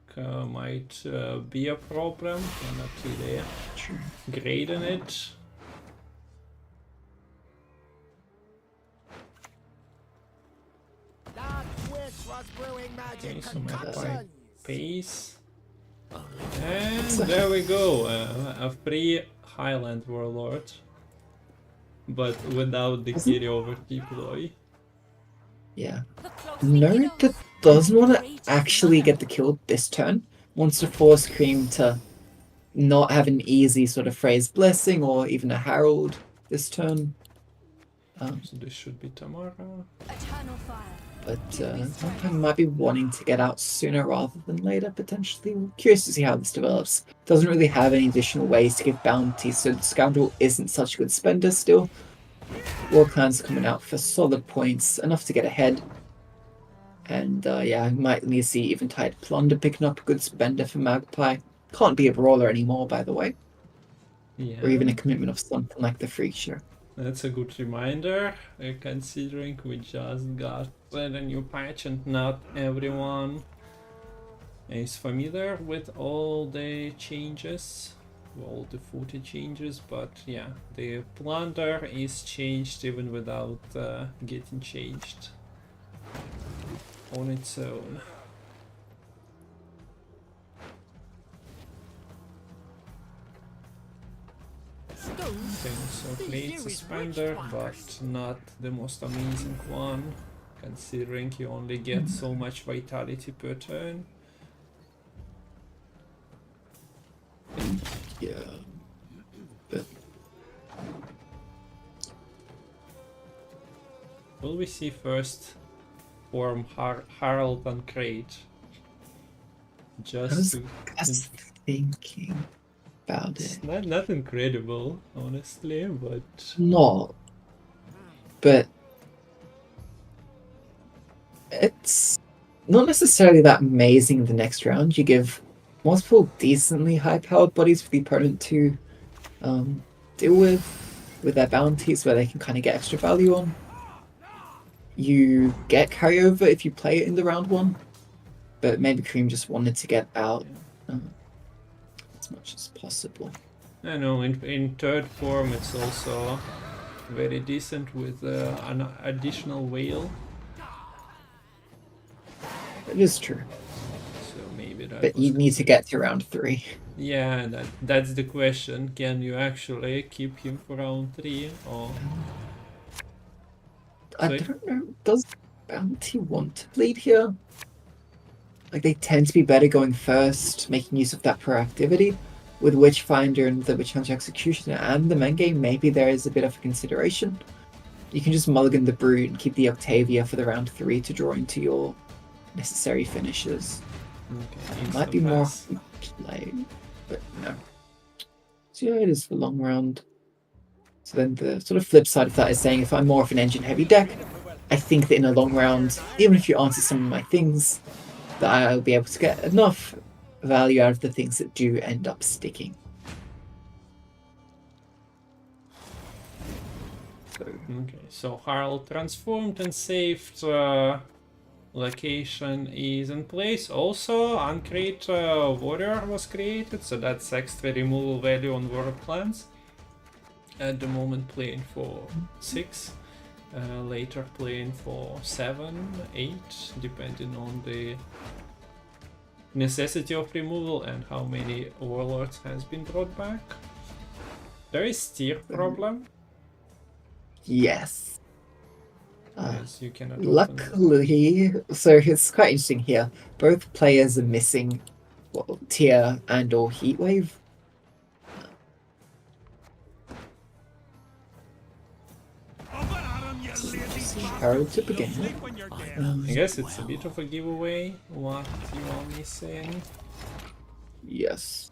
might be a problem. Cannot really grade in it. Okay, so Magpie pace. And there we go, a free Highland Warlord. But without the carryover deploy. Yeah. Nerd that doesn't want to actually get the kill this turn wants to force Kareem to not have an easy sort of phrase blessing or even a herald this turn. So this should be Tamara. But I might be wanting to get out sooner rather than later, potentially. We're curious to see how this develops. Doesn't really have any additional ways to give bounties, so Scoundrel isn't such a good spender still. War Clans coming out for solid points, enough to get ahead. And yeah, I might need to see Eventide Plunder picking up a good spender for Magpie. Can't be a brawler anymore, by the way. Yeah. Or even a commitment of something like the Freak Show. That's a good reminder, considering we just got a new patch and not everyone is familiar with all the changes, all the footy changes, but yeah, the plunder is changed even without getting changed on its own. Okay, so great suspender, but not the most amazing one, considering you only get so much vitality per turn. Yeah, but Will we see first form Harald and Crate? Just I was thinking about it. it's not incredible, honestly, but Not. But It's not necessarily that amazing the next round. You give multiple decently high-powered bodies for the opponent to deal with their bounties where they can kind of get extra value on. You get carryover if you play it in the round one, but maybe Kareem just wanted to get out as much as possible. I know in third form it's also very decent with an additional whale. It is true. So maybe that. But you need to get to round 3. Yeah, that's the question. Can you actually keep him for round 3 or? I don't know. Does Bounty want to bleed here? Like, they tend to be better going first, making use of that proactivity. With Witchfinder and the Witch Hunter Executioner and the main game, maybe there is a bit of a consideration. You can just mulligan the Brute and keep the Octavia for the round 3 to draw into your necessary finishes. Okay, Might be more play, but no. So yeah, it is the long round. So then the sort of flip side of that is saying if I'm more of an engine heavy deck, I think that in a long round, even if you answer some of my things, that I'll be able to get enough value out of the things that do end up sticking. Okay, so Harl transformed and saved. Location is in place. Also, Uncreate Warrior was created, so that's extra removal value on War of Clans. At the moment playing for 6, later playing for 7, 8, depending on the necessity of removal and how many warlords has been brought back. There is tier problem. Yes. Yes, you cannot Luckily, so it's quite interesting here. Both players are missing tier and or heatwave. Harold to begin with. I guess it's a bit of a giveaway what you are missing. Yes.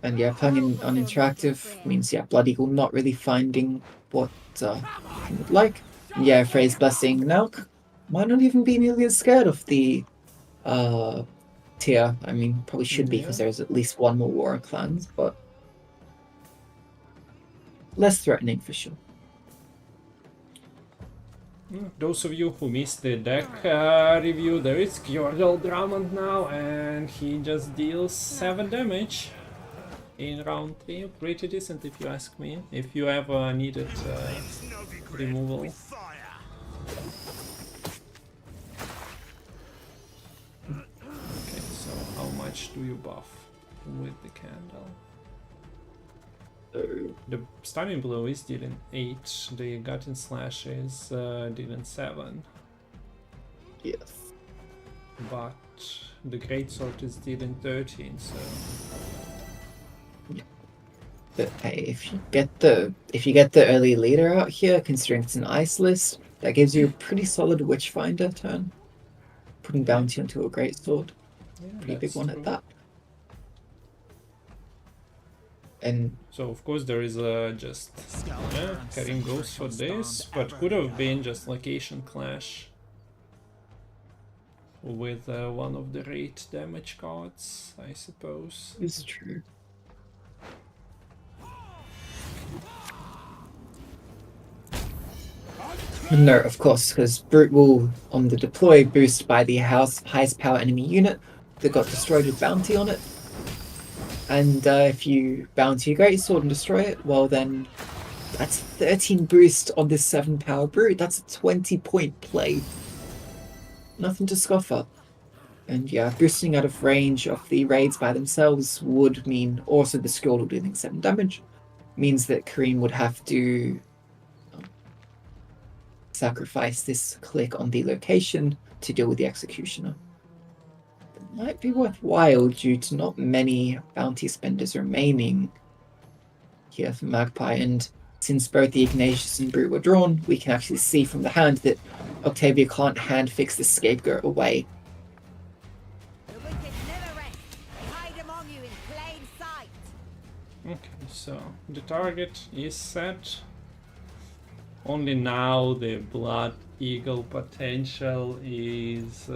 And yeah, playing on interactive means Blood Eagle not really finding what he would like. And yeah, Frey's Blessing now might not even be nearly as scared of the tier. I mean, probably should be because there's at least one more War of Clans, but less threatening for sure. Those of you who missed the deck review, there is Gjordal Drummond now, and he just deals 7 damage in round 3. Pretty decent if you ask me, if you ever needed removal. Okay, so how much do you buff with the candle? The Stunning Blow is dealing 8, the Gutting Slash is dealing 7. Yes. But the Greatsword is dealing 13, so... But hey, if you get the early leader out here, considering it's an ice list, that gives you a pretty solid Witchfinder turn. Putting bounty onto a Greatsword. Yeah, Pretty big one true. at that. And so of course there is just Kareem goes for this, but could have been just location clash with one of the rate damage cards, I suppose. it's true. No, of course, because Brute will, on the deploy, boost by the highest power enemy unit that got destroyed with bounty on it. And if you bounty a Greatsword and destroy it, well then, that's 13 boost on this 7 power Brute. That's a 20-point play. Nothing to scoff at. And yeah, boosting out of range of the raids by themselves would mean also the Skrull dealing 7 damage. Means that Kareem would have to sacrifice this click on the location to deal with the Executioner. Might be worthwhile due to not many bounty spenders remaining here for Magpie, and since both the Ignatius and Brute were drawn, we can actually see from the hand that Octavia can't hand fix the Scapegoat away. The wicked never rest. They hide among you in plain sight. Okay, so the target is set. Only now the blood Eagle potential is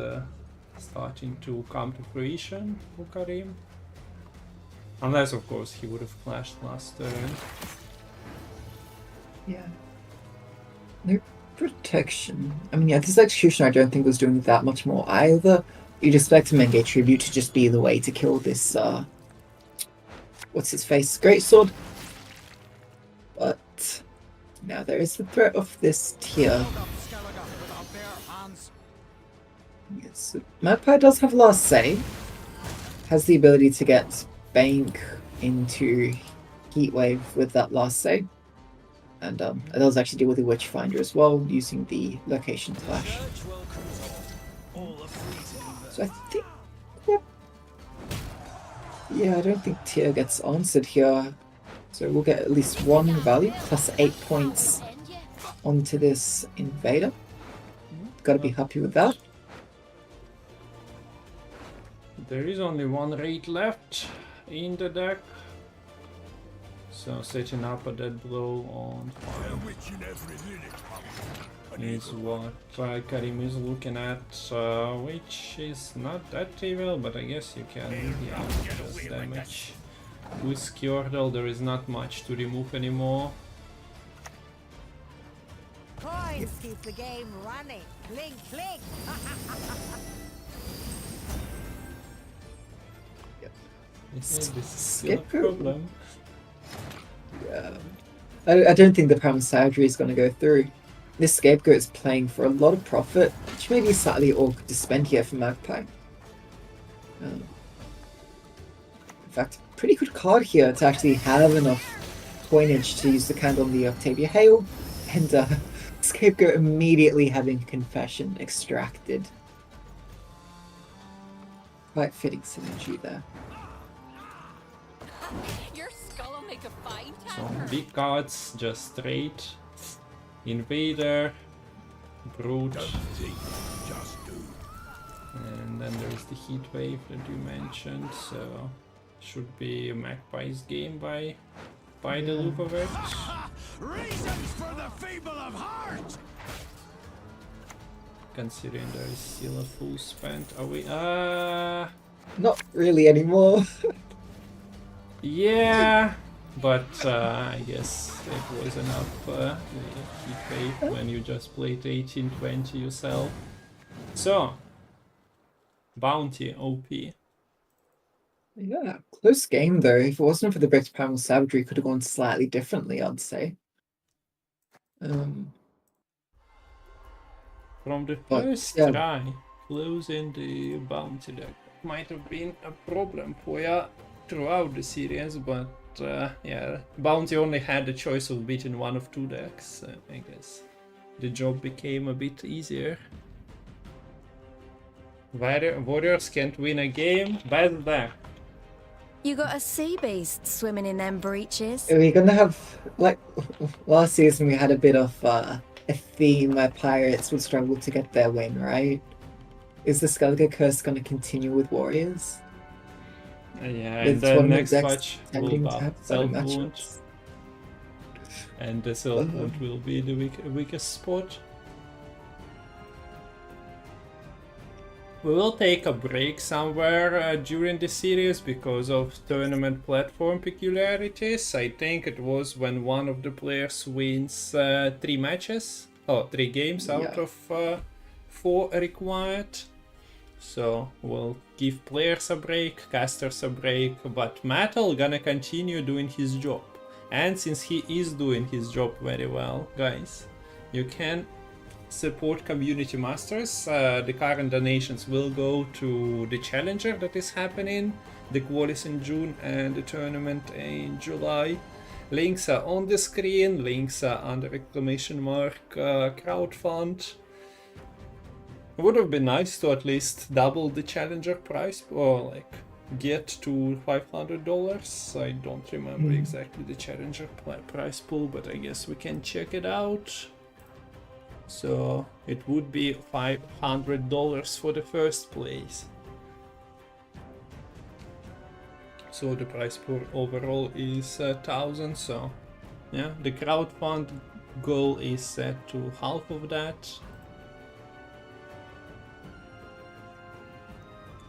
starting to come to fruition for Kareem. Unless, of course, he would have clashed last turn. Yeah. No protection. I mean, yeah, this execution I don't think was doing that much more either. You'd expect Menge Tribute to just be the way to kill this, what's his face? Greatsword. But now there is the threat of this tier. Yes, Magpie does have last say. Has the ability to get Bank into Heatwave with that last say. And it does actually deal with the Witchfinder as well, using the location clash. So I think... yeah, I don't think tier gets answered here. So we'll get at least one value, plus 8 points onto this Invader. Gotta be happy with that. There is only one raid left in the deck. So setting up a dead blow on 5 is what Kareem is looking at, which is not that evil, but I guess you can, yeah, just damage. With Skjordal there is not much to remove anymore. Coins keep the game running. Blink, blink. This is still a problem. Yeah. I don't think the Pound Surgery is going to go through. This Scapegoat is playing for a lot of profit, which may be slightly awkward to spend here for Magpie. In fact, pretty good card here to actually have enough coinage to use the candle on the Octavia Hail, and Scapegoat immediately having Confession extracted. Quite fitting synergy there. Your skull will make a fine So tower. big cards, just straight. Invader, Brute, and then there's the Heat Wave that you mentioned, so should be Magpie's game by the look of it. Reasons for the feeble of heart. Considering there is still a full spent away. Not really anymore. Yeah, but I guess it was enough Heat Wave when you just played 18-20 yourself. So, Bounty OP. Yeah, close game though. If it wasn't for the British Primal Savagery, it could have gone slightly differently, I'd say. From the But, first yeah. try, closing the Bounty deck might have been a problem for you throughout the series, but yeah, Bounty only had the choice of beating one of two decks, so I guess the job became a bit easier. Warriors can't win a game, bad deck. You got a sea beast swimming in them breeches. We're gonna have, like last season, we had a bit of a theme where pirates would struggle to get their win, right? Is the Skellige curse gonna continue with warriors? Yeah, With and the one next exec match will tending to buff have better Self Wound, matchups. and the Self Wound will be the weakest spot. We will take a break somewhere during the series because of tournament platform peculiarities. I think it was when one of the players wins 3 games out of 4 required. So we'll give players a break, casters a break, but Metal gonna continue doing his job. And since he is doing his job very well, guys, you can support community masters. The current donations will go to the challenger that is happening, the qualis in June and the tournament in July. Links are on the screen, links are under exclamation mark crowdfund. It would have been nice to at least double the challenger price, or like get to $500. I don't remember exactly the challenger price pool, but I guess we can check it out. So it would be $500 for the first place. So the price pool overall is 1,000. So yeah, the crowdfund goal is set to half of that.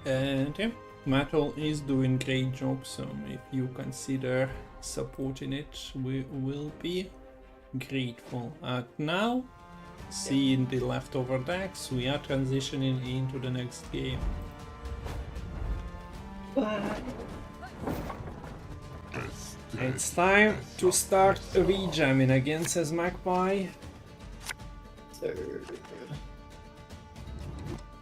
And yeah, Metal is doing great job, so if you consider supporting it, we will be grateful. Now, seeing the leftover decks, we are transitioning into the next game. It's time to start rejamming against as Magpie. So,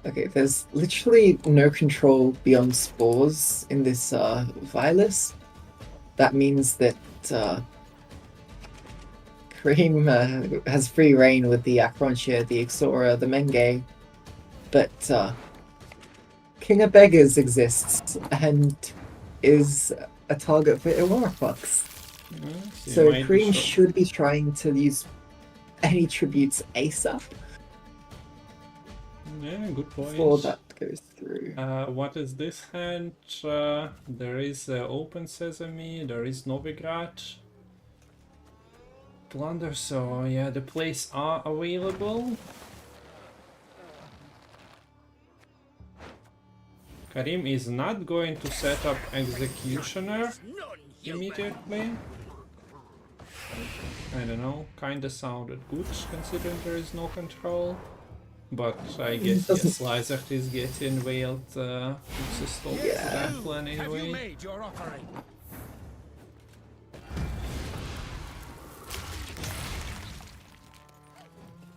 okay, there's literally no control beyond spores in this Vilus. That means that Kareem has free reign with the Akrontia, the Ixora, the Menge, but King of Beggars exists and is a target for Ilwarafox. So Kareem should be trying to use any tributes ASAP. Yeah, good point. Before that goes through. What is this hand? There is Open Sesame, there is Novigrad. Plunder, so yeah, the plays are available. Kareem is not going to set up Executioner immediately. I don't know, kinda sounded good considering there is no control. But I guess yes, Lizard is getting veiled to stop that plan anyway.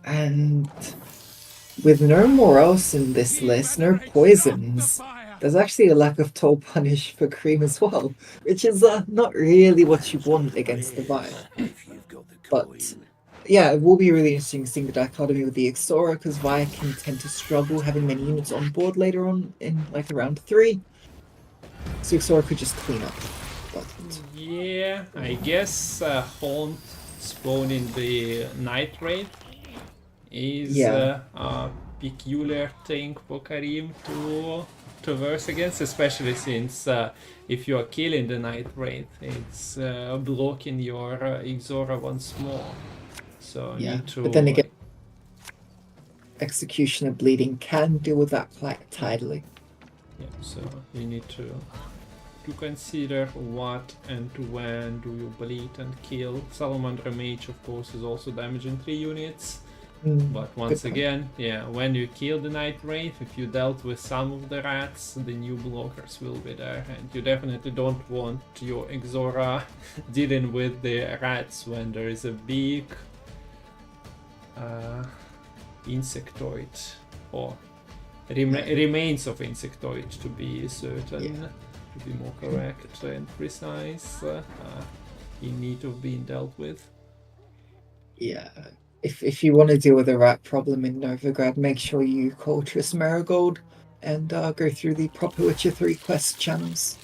And with no more else in this list, no poisons, there's actually a lack of Toll Punish for Kareem as well, which is not really what you want against the Vi. But yeah, it will be really interesting seeing the dichotomy with the Ixora, because Vi can tend to struggle having many units on board later on in like around 3. So Ixora could just clean up. But yeah, I guess Haunt spawning the Night Raid is a peculiar thing for Kareem to traverse against, especially since if you are killing the Night Raid, it's blocking your Ixora once more. So yeah, need to, but then again, Executioner Bleeding can deal with that quite tidily. Yeah, so you need to consider what and when do you bleed and kill. Salamander Mage, of course, is also damaging 3 units. But once again, yeah, when you kill the Night Wraith, if you dealt with some of the rats, the new blockers will be there, and you definitely don't want your Ixora dealing with the rats when there is a big insectoid, or remains of insectoid to be certain, to be more correct and precise, in need of being dealt with. Yeah. If you want to deal with a rat problem in Novigrad, make sure you call Triss Marigold and go through the proper Witcher 3 quest channels.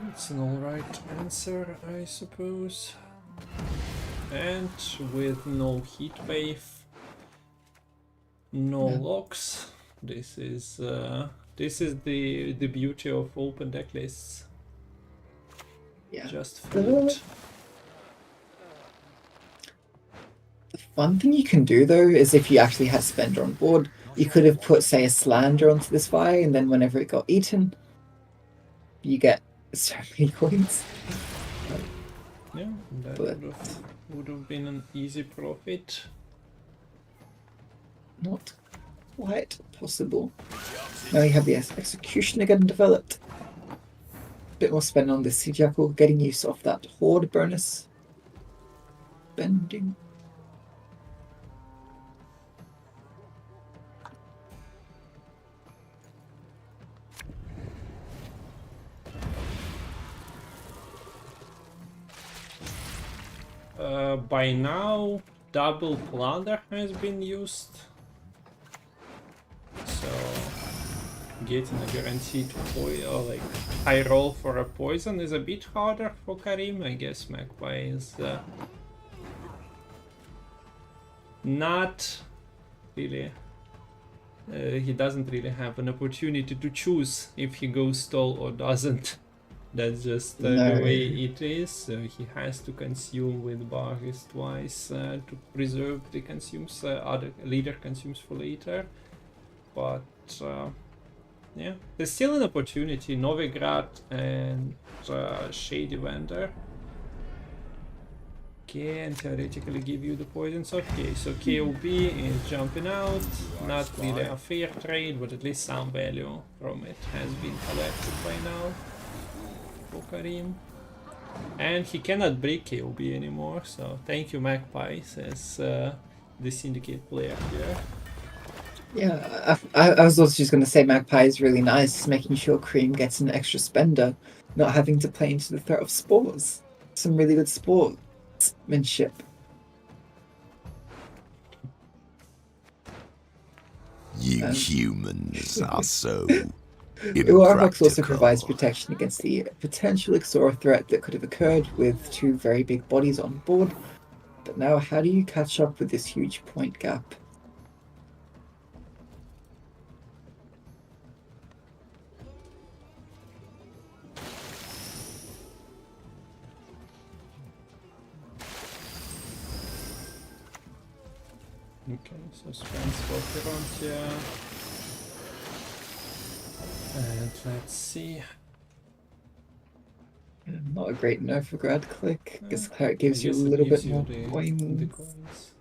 It's an alright answer, I suppose. And with no heat wave, no locks, this is the beauty of open deck lists. Yeah. Just float. The fun thing you can do though is if you actually had Spender on board, you could have put, say, a Slander onto this fire, and then whenever it got eaten, you get so many coins. Yeah, that would have been an easy profit. Not quite possible. Now you have the Executioner getting developed. Bit more spending on the Sea Jackal, getting use of that Horde bonus. Bending. By now, double plunder has been used. So getting a guaranteed high roll for a poison is a bit harder for Kareem. I guess Magpie is not really. He doesn't really have an opportunity to choose if he goes stall or doesn't. That's just No. the way it is. So he has to consume with bargains twice to preserve the consumes other leader consumes for later. But yeah, there's still an opportunity. Novigrad and Shady Vendor can theoretically give you the poisons. Okay, so KOB is jumping out. Not really a fair trade, but at least some value from it has been collected by now for Kareem. And he cannot break KOB anymore, so thank you Magpie, says the syndicate player here. Yeah, I was also just going to say Magpie is really nice, making sure Kareem gets an extra spender, not having to play into the threat of spores. Some really good sportsmanship. You humans are so Warbox also provides impractical. protection against the potential Exora threat that could have occurred with two very big bodies on board. But now, how do you catch up with this huge point gap? Okay, so spend spot around here. And let's see. Not a great Nilfgaard click. Guess it gives you a guess it little gives bit you more the coins. coins.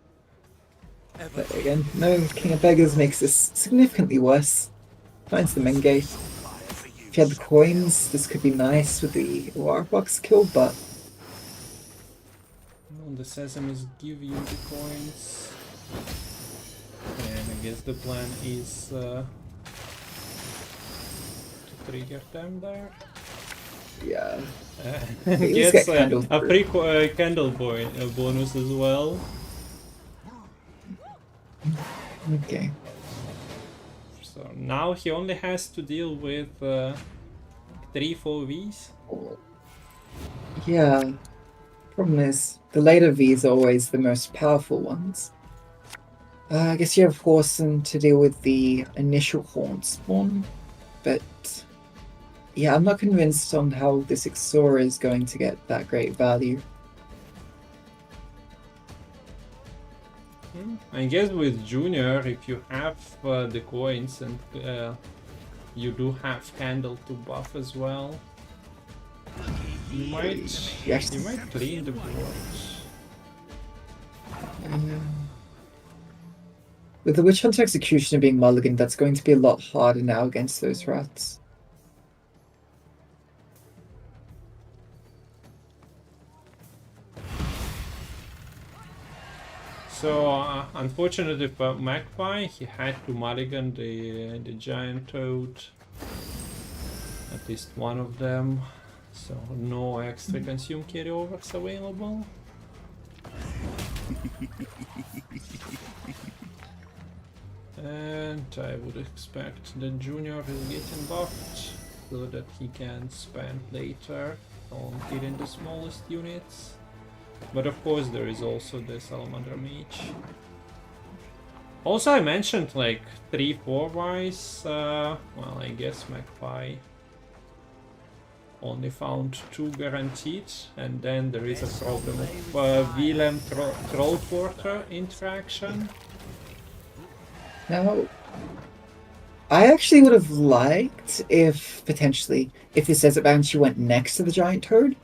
But again, no, King of Beggars makes this significantly worse. Finds the main gate. If you had the coins, this could be nice with the Warbox kill, but No, the sesames give you the coins. And I guess the plan is to trigger them there. yeah. Gets least get candle a through. free candle bonus as well. Okay. So now he only has to deal with 3-4 Vs. Yeah. Problem is, the later Vs are always the most powerful ones. I guess you have Horson to deal with the initial Haunt spawn, but yeah, I'm not convinced on how this Exora is going to get that great value. I guess with Junior, if you have the coins and you do have Candle to buff as well, you might Yes. clean the board. With the Witch Hunter Executioner being mulligan, that's going to be a lot harder now against those rats. So unfortunately for Magpie, he had to mulligan the giant toad, at least one of them. So no extra consume carryovers available. And I would expect the Junior is getting buffed so that he can spend later on killing the smallest units. But of course there is also the Salamander Mage. Also I mentioned like 3-4 wise, well I guess Magpie only found 2 guaranteed, and then there is a problem of Willem Troll Porter interaction. Now, I actually would have liked if, potentially, if this Desert Banshee went next to the Giant Toad.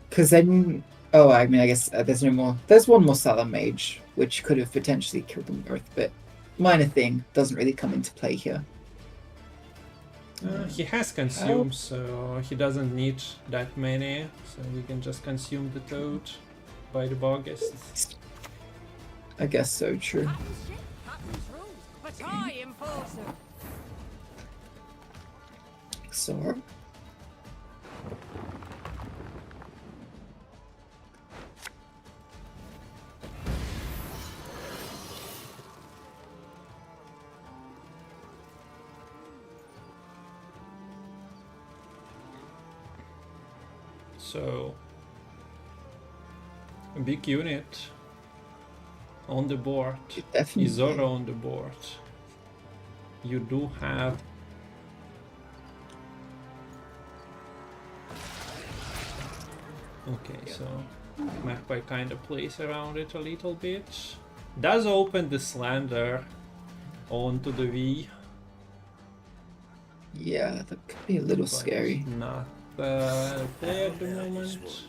Because then, oh, I mean, I guess there's no more, there's one more Salam Mage, which could have potentially killed them both, but minor thing, doesn't really come into play here. He has consumed, so he doesn't need that many, so we can just consume the toad by the Barghest. I guess so, true. But I enforce it. So, So, a big unit on the board, definitely. Izora on the board. You do have Okay, so Magpie kind of plays around it a little bit. Does open the Slander onto the V. Yeah, that could be a little but scary. Not play at the moment.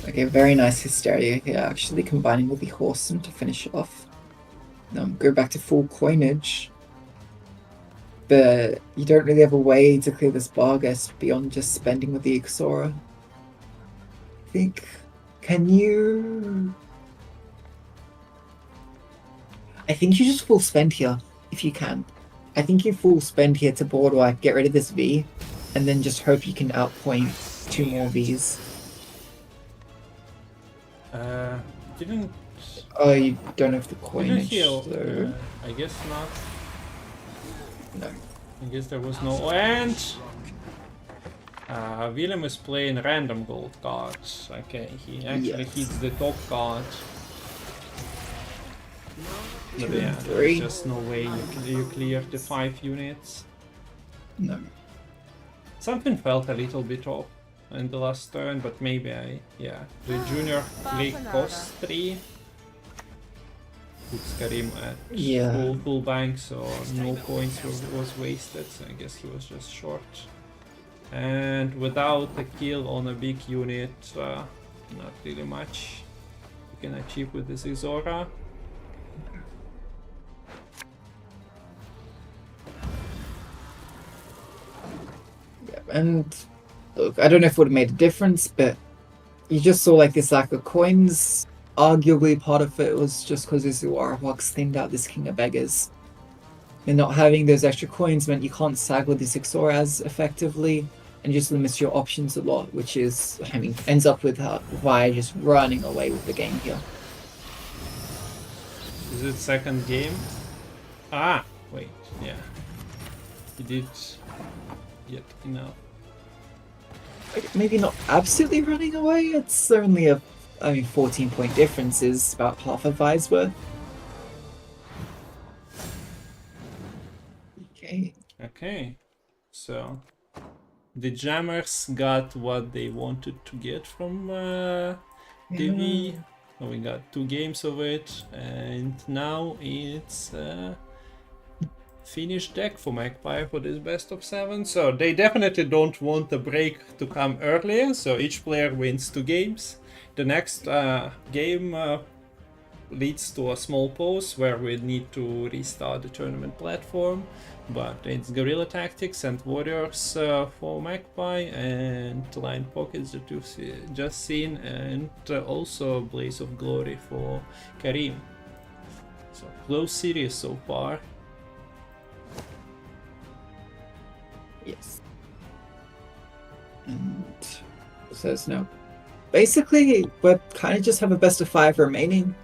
Okay, very nice Hysteria here, actually combining with the Wholesome to finish it off. Now go back to full coinage. But you don't really have a way to clear this bar, guess, beyond just spending with the Ixora. I think... Can you... I think you just full spend here, if you can. I think you full spend here to board wipe, get rid of this V, and then just hope you can outpoint 2 more Vs. Didn't... Oh, you don't have the Didn't coinage, heal. so... I guess not. No. I guess there was no end. William is playing random gold cards. Okay, he actually hits the top card. But yeah, there's just no way you clear the 5 units. No. Something felt a little bit off in the last turn, but maybe yeah. The junior flick costs 3. Puts Kareem at full bank, so no coins was wasted, so I guess he was just short. And without a kill on a big unit, not really much you can achieve with this Ixora. Yeah, and look, I don't know if it would have made a difference, but you just saw like this lack of coins. Arguably part of it was just because Ixora Box thinned out this King of Beggars. And not having those extra coins meant you can't sag with this Ixora as effectively, and just limits your options a lot, which is, I mean, ends up with via just running away with the game here. Is it second game? Ah, wait, yeah. He did get enough. Maybe not absolutely running away, it's only a 14-point difference is about half a Vi's worth. Okay, so the Jammers got what they wanted to get from DV. So we got 2 games of it, and now it's finished deck for Magpie for this best of 7. So they definitely don't want the break to come earlier, so each player wins 2 games. The next game leads to a small pause where we need to restart the tournament platform, but it's Guerrilla Tactics and Warriors for Magpie, and Line Pockets that you've just seen, and also Blaze of Glory for Kareem. So close series so far. Yes. And says no. Basically, we kind of just have a best of 5 remaining.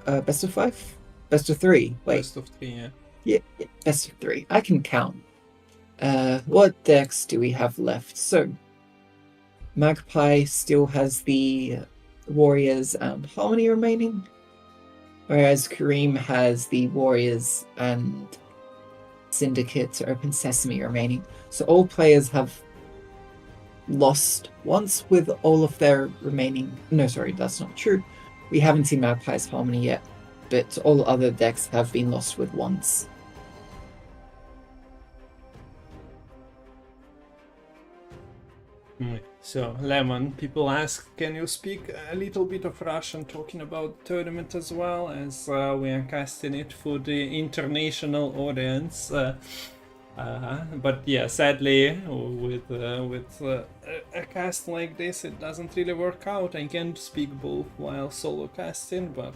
Best of 5? Best of 3. Wait. Best of 3, yeah. Yeah, best of 3. I can count. What decks do we have left? So, Magpie still has the Warriors and Harmony remaining, whereas Kareem has the Warriors and Syndicate or Open Sesame remaining. So all players have lost once with all of their remaining... No, sorry, that's not true. We haven't seen Magpie's Harmony yet, but all other decks have been lost with once. So, Lemon, people ask, can you speak a little bit of Russian, talking about the tournament as well, as we are casting it for the international audience. But yeah, sadly, with a cast like this, it doesn't really work out. I can speak both while solo casting, but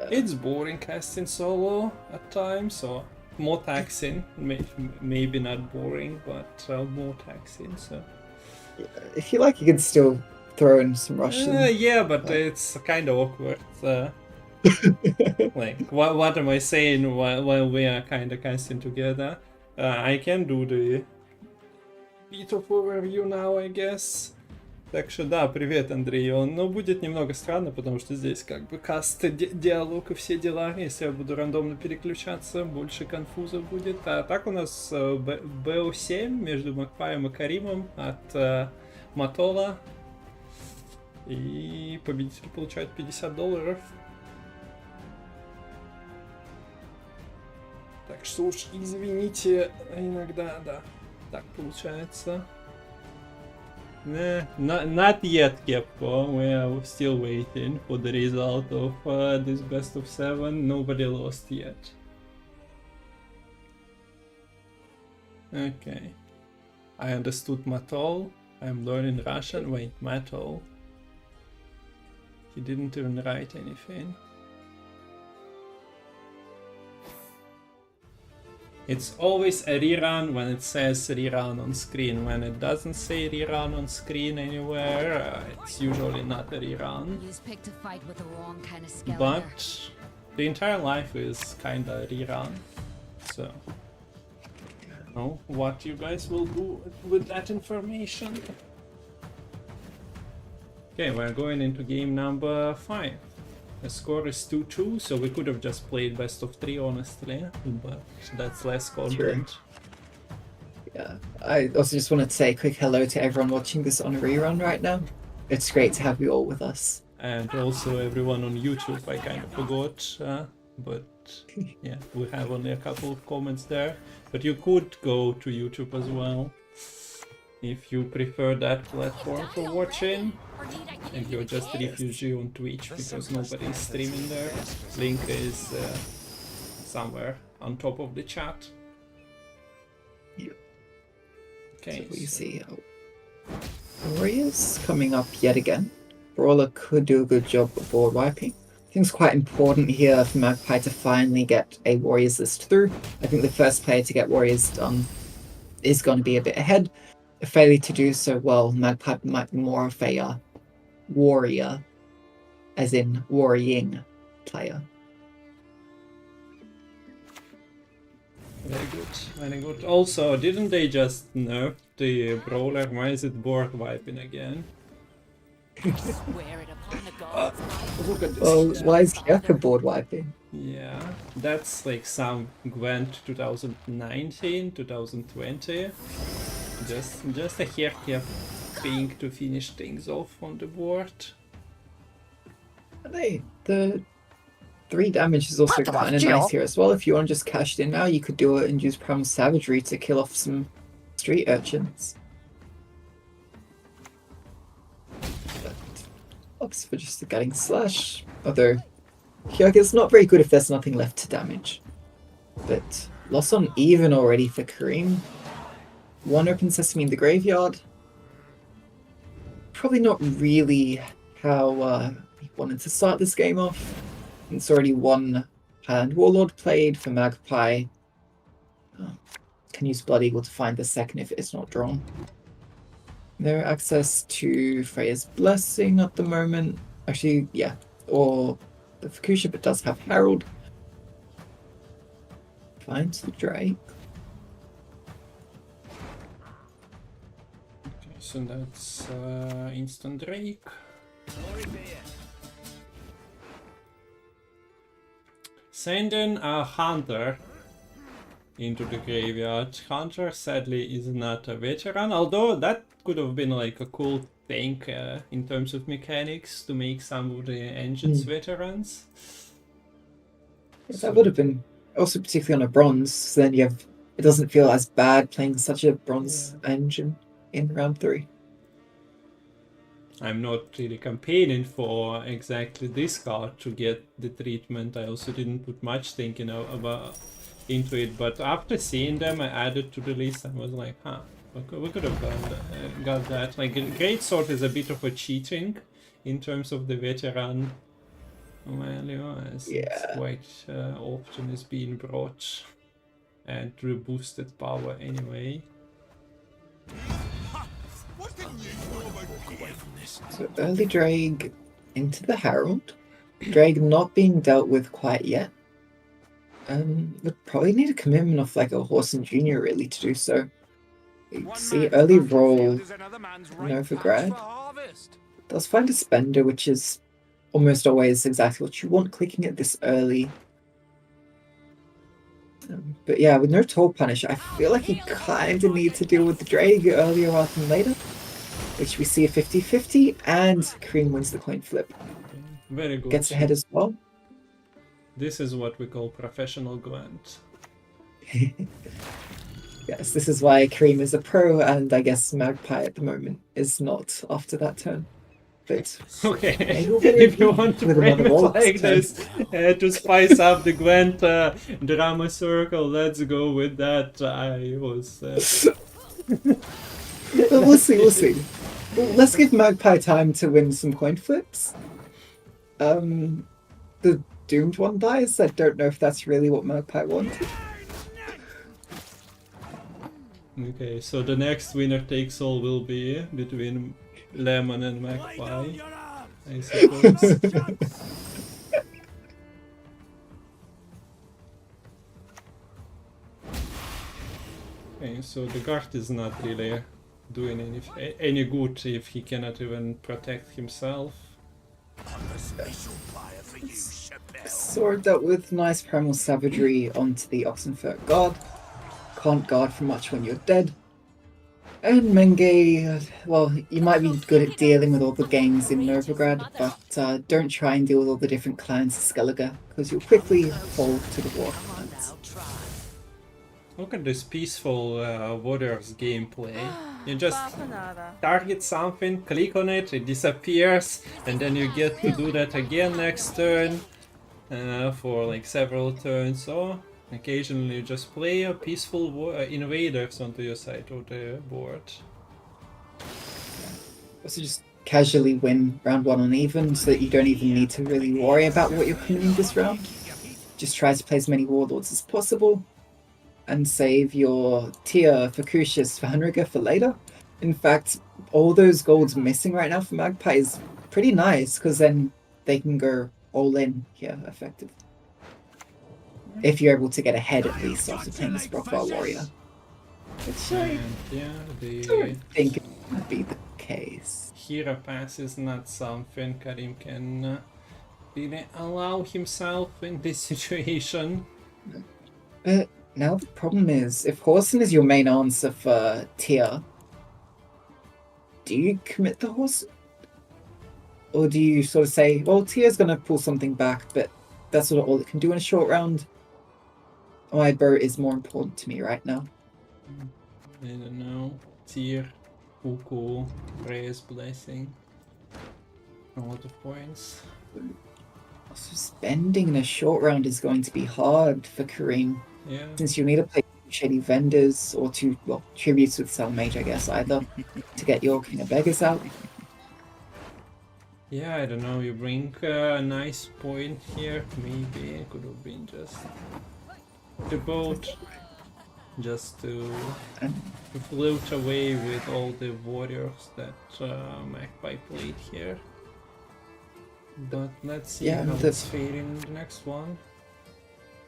it's boring casting solo at times, so more taxing. Maybe not boring, but more taxing, so... If you like, you can still throw in some Russian. Yeah, but it's kind of awkward. Like, what am I saying while we are kind of casting together? I can do the bit of overview now, I guess. Так что да, привет, Андрей. Но будет немного странно, потому что здесь как бы каст, диалог и все дела. Если я буду рандомно переключаться, больше конфуза будет. А так у нас BO7 между Макпаем и Каримом от Матола. И победитель получает $50. Так что уж извините, иногда, да, так получается. Not yet, Capcom. We are still waiting for the result of this best of 7. Nobody lost yet. Okay. I understood Matol. I'm learning Russian. Wait, Matol. He didn't even write anything. It's always a rerun when it says rerun on screen. When it doesn't say rerun on screen anywhere, it's usually not a rerun. You just picked a fight with the wrong kind of Skellige. But the entire life is kinda rerun. So, know what you guys will do with that information. Okay, we're going into game number 5. The score is 2-2, so we could have just played best of 3, honestly, but that's less content. Yeah, I also just wanted to say a quick hello to everyone watching this on a rerun right now. It's great to have you all with us. And also everyone on YouTube, I kind of forgot, but yeah, we have only a couple of comments there. But you could go to YouTube as well, if you prefer that platform for watching. And you're just a refugee on Twitch because nobody is streaming there. Link is somewhere on top of the chat. Yep. Okay, so we see Warriors coming up yet again. Brawler could do a good job of board wiping. I think it's quite important here for Magpie to finally get a Warriors list through. I think the first player to get Warriors done is going to be a bit ahead. A failure to do so, well, Magpie might be more of a warrior, as in worrying player. Very good, very good. Also, didn't they just nerf the brawler? Why is it board wiping again? Look at this. Well, why is Yaka board wiping? Yeah, that's like some Gwent 2019, 2020. Just a haircut thing to finish things off on the board. The 3 damage is also kind of nice here as well. If you want to just cash it in now, you could do it and use Primal Savagery to kill off some street urchins. But opts for just the Gutting Slash. Although, it's not very good if there's nothing left to damage. But loss on even already for Kareem. 1 Open Sesame in the graveyard. Probably not really how he wanted to start this game off. It's already 1 hand Warlord played for Magpie. Can use Blood Eagle to find the second if it's not drawn. No access to Freya's Blessing at the moment. Actually, yeah. Or the Fukusha, but does have Herald. Finds the Drake. Okay, so that's instant Drake. Sending a Hunter into the graveyard. Hunter sadly is not a veteran, although that could have been like a cool thing in terms of mechanics to make some of the engines veterans. Yeah, that would have been also particularly on a bronze, so then it doesn't feel as bad playing such a bronze engine in round 3. I'm not really campaigning for exactly this card to get the treatment. I also didn't put much thinking into it, but after seeing them, I added to the list and was like, huh, we could have got that. Like, Greatsword is a bit of a cheating in terms of the veteran value, as it's quite often is being brought and to boosted power anyway. So early Drag into the Herald. Drag not being dealt with quite yet. Would probably need a commitment of like a Horse and Junior really to do so. You see early roll Novigrad. does find a spender, which is almost always exactly what you want, clicking it this early. But yeah, with no toll punish, I feel like he kind of needs to deal with the drag earlier rather than later, which we see a 50-50, and Kareem wins the coin flip. Very good. Gets ahead as well. This is what we call professional Gwent. Yes, this is why Kareem is a pro, and I guess Magpie at the moment is not after that turn. But okay, if you want to frame it like this, to spice up the Gwent drama circle, let's go with that. I was... We'll see, we'll see. Well, let's give Magpie time to win some coin flips. The doomed one dies. I don't know if that's really what Magpie wanted. Okay, so the next winner takes all will be between Lemon and Magpie, I suppose. Okay, so the guard is not really doing any good if he cannot even protect himself. Sword that with nice primal savagery onto the Oxenfurt guard. Can't guard for much when you're dead. And Menge, well, you might be good at dealing with all the gangs in Nilfgaard, but don't try and deal with all the different clans of Skellige, because you'll quickly fall to the war. Look at this peaceful Warriors gameplay. You just target something, click on it, it disappears, and then you get to do that again next turn for like several turns. So occasionally you just play a peaceful invaders onto your side of the board. Also just casually win round 1 on even, so that you don't even need to really worry about what you're coming this round. Just try to play as many warlords as possible, and save your tier for Crucius for Henriga for later. In fact, all those golds missing right now for Magpie is pretty nice, because then they can go all in here effectively. If you're able to get ahead at least after playing this Brockbar Warrior. Which I don't think it would be the case. Hero pass is not something Kareem can really allow himself in this situation. But now the problem is, if Horsen is your main answer for tier, do you commit the horse? Or do you sort of say, well, tier's gonna pull something back, but that's sort of all it can do in a short round? My bow is more important to me right now. I don't know. Tier, Fuku, Reyes Blessing. A lot of points. Also, spending in a short round is going to be hard for Kareem. Yeah. Since you need to play shady vendors or two, well, tributes with Salmage, I guess, either to get your King of Beggars out. Yeah, I don't know, you bring a nice point here. Maybe it could have been just the boat. Just to float away with all the warriors that Magpie played here. But let's see how it's faring in the next one.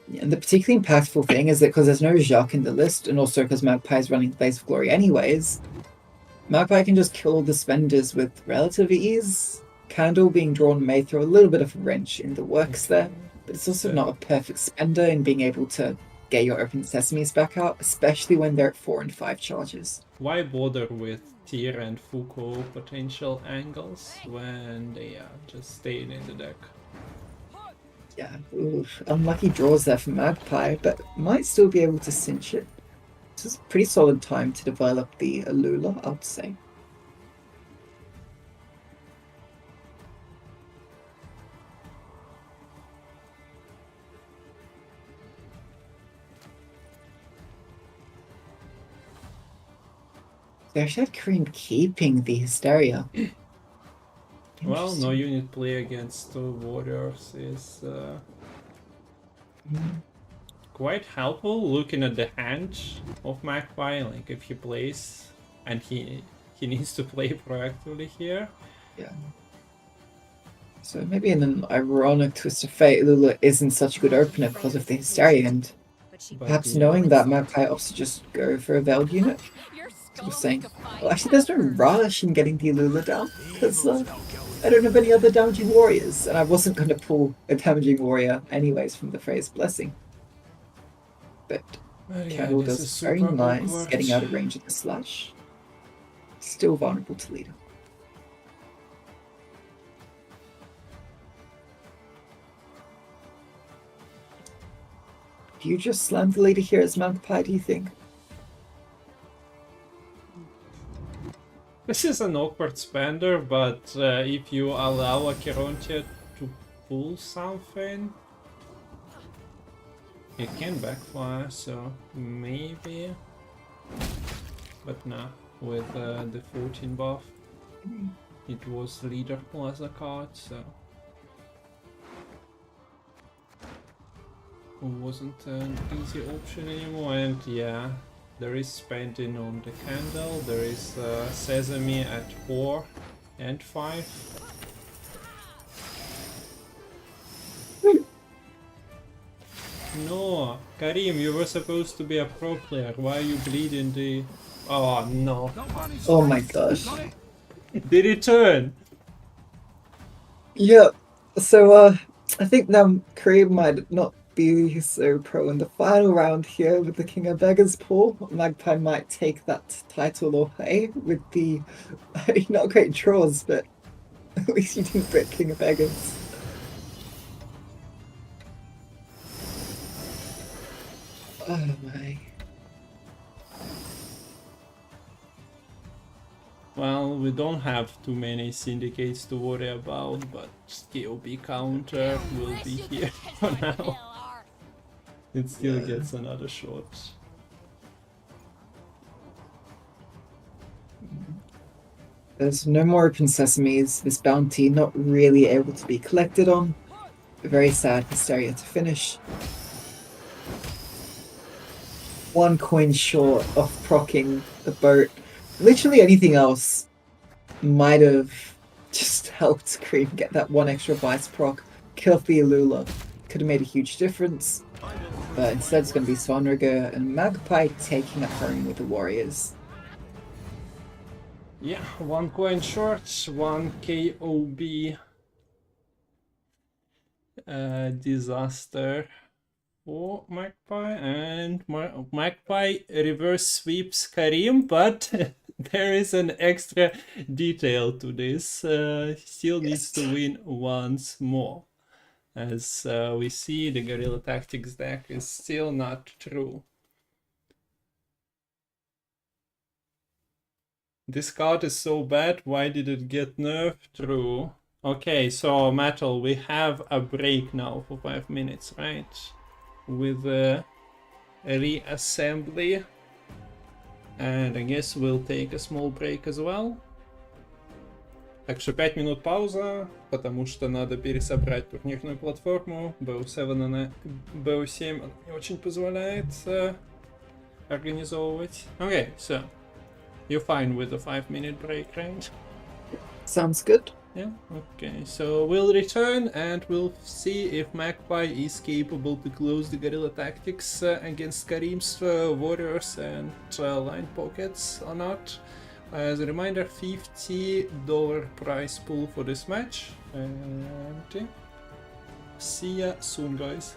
Yeah, and the particularly impactful thing is that because there's no Jacques in the list, and also because Magpie is running Blaze of Glory anyways, Magpie can just kill all the spenders with relative ease. Candle being drawn may throw a little bit of a wrench in the works there, but it's also not a perfect spender in being able to get your Open Sesames back out, especially when they're at 4 and 5 charges. Why bother with Tyr and Foucault potential angles when they are just staying in the deck? Yeah, oof, unlucky draws there for Magpie, but might still be able to cinch it. This is a pretty solid time to develop the Alula, I would say. They actually had Kareem keeping the Hysteria. Well, no unit play against warriors is quite helpful looking at the hand of Magpie, like if he plays and he needs to play proactively here. Yeah. So maybe in an ironic twist of fate, Lula isn't such a good opener because of the Hysteria, and perhaps knowing that Magpie opts to just go for a Veiled unit. Sort of saying, well, actually there's no rush in getting the Alula down, because I don't have any other damaging warriors, and I wasn't going to pull a damaging warrior anyways from the phrase blessing. But Kendall does very nice, getting out of range of the slash. Still vulnerable to leader. Do you just slam the leader here as Magpie, do you think? This is an awkward spender, but if you allow a Chirontia to pull something, it can backfire, so maybe. But nah, with the 14 buff, it was leader plus a card, so it wasn't an easy option anymore. And yeah, there is spending on the candle, there is sesame at 4 and 5. No, Kareem, you were supposed to be a pro player. Why are you bleeding the... Oh no. Oh my gosh. Did it turn? Yeah, so I think now Kareem might not be so pro in the final round here with the King of Beggars pull. Magpie might take that title away with the not great draws, but at least you didn't break King of Beggars. Oh my. Well, we don't have too many syndicates to worry about, but KOB counter will be here for now. It still gets another shot. There's no more open sesames. This bounty not really able to be collected on. Very sad Hysteria to finish. 1 coin short of procking the boat. Literally anything else might have just helped Kareem get that 1 extra vice proc, kill the Alula. Could have made a huge difference. But instead it's going to be Svanrigger and Magpie taking it home with the Warriors. Yeah, 1 coin short, 1 KOB disaster for Magpie, and Magpie reverse sweeps Kareem, but there is an extra detail to this. He still needs to win once more. As we see, the Guerrilla Tactics deck is still not true. This card is so bad, why did it get nerfed? True. Okay, so Metal, we have a break now for 5 minutes, right? With a reassembly. And I guess we'll take a small break as well. Так что 5 минут пауза, потому что надо пересобрать турнирную платформу. BO7 BO7 не очень позволяет организовывать. Okay, so you're fine with the 5-minute break, right? Sounds good. Yeah, okay, so we'll return and we'll see if Magpie is capable to close the Guerrilla Tactics against Kareem's Warriors and Line Pockets or not. As a reminder, $50 prize pool for this match. And see ya soon, guys.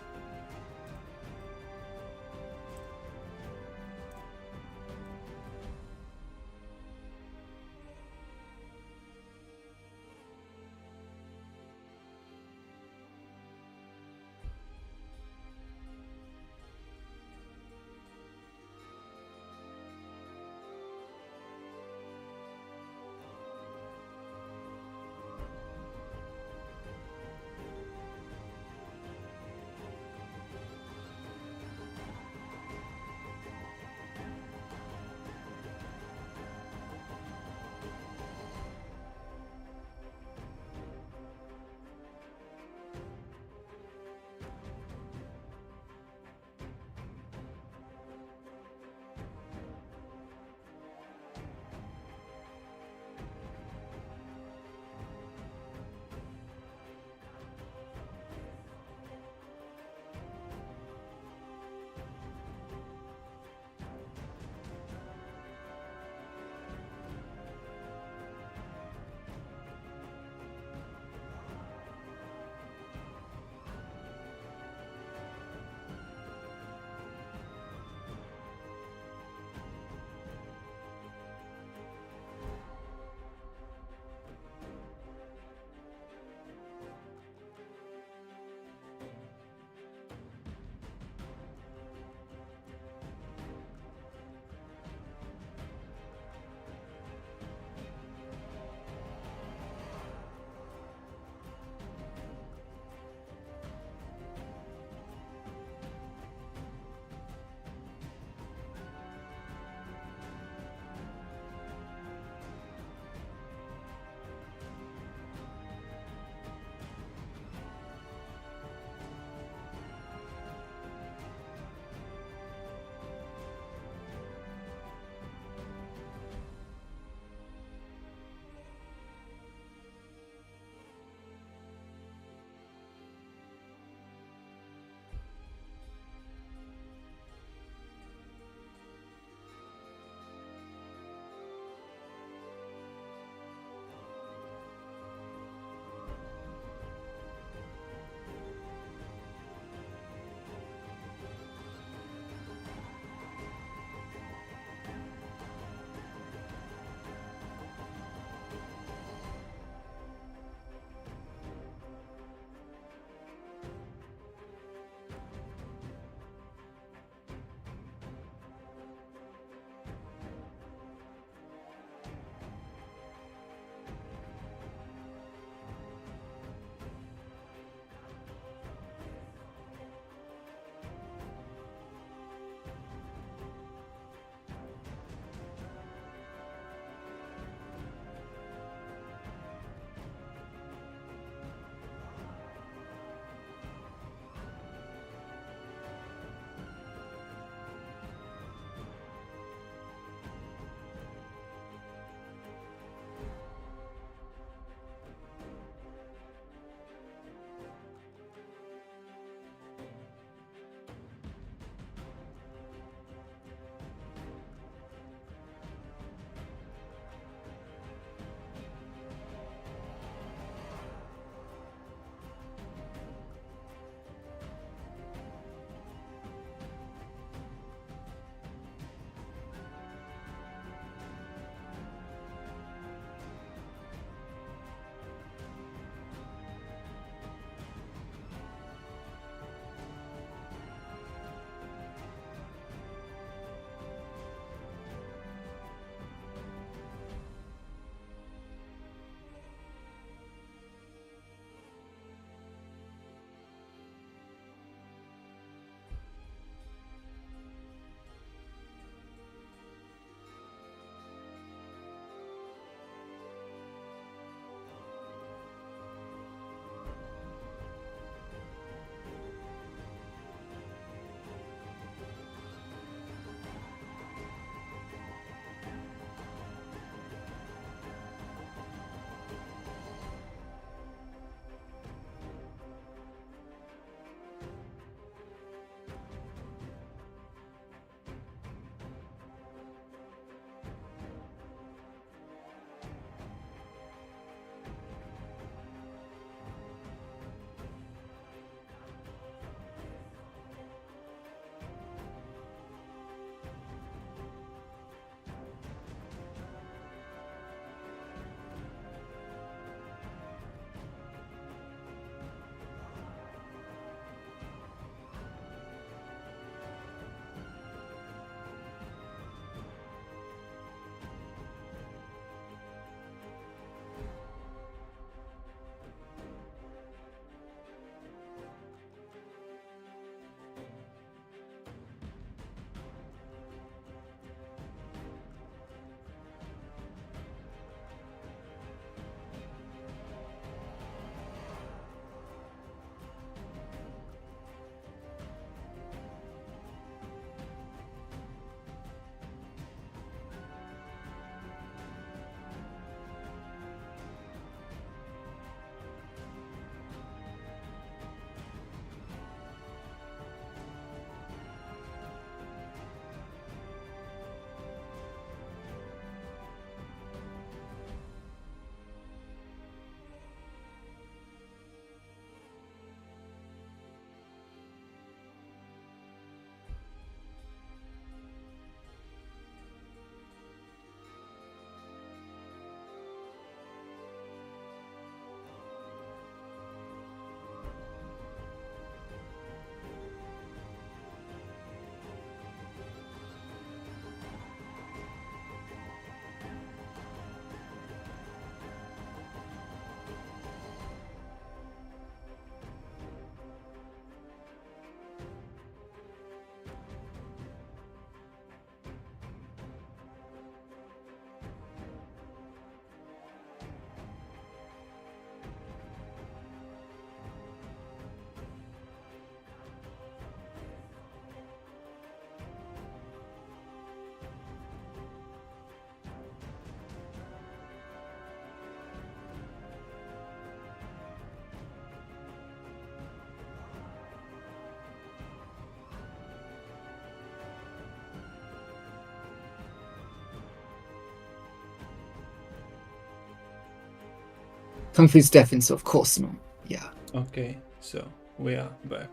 Kung Fu's defense, of course not. Yeah. Okay, so we are back.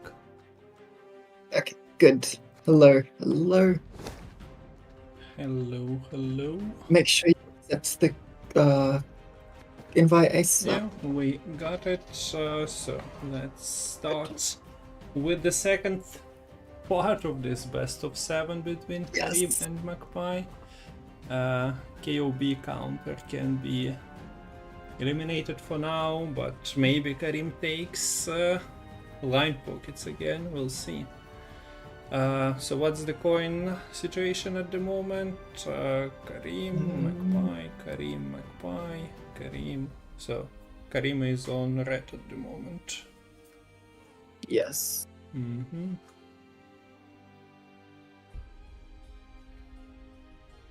Okay, good. Hello, hello. Hello, hello. Make sure you accept the invite ASAP. Yeah, we got it. So let's start with the second part of this best of 7 between Kareem and Magpie. KOB counter can be eliminated for now, but maybe Kareem takes line pockets again, we'll see. So what's the coin situation at the moment? Kareem, Magpie, Kareem, Magpie, Kareem. So Kareem is on red at the moment. Yes.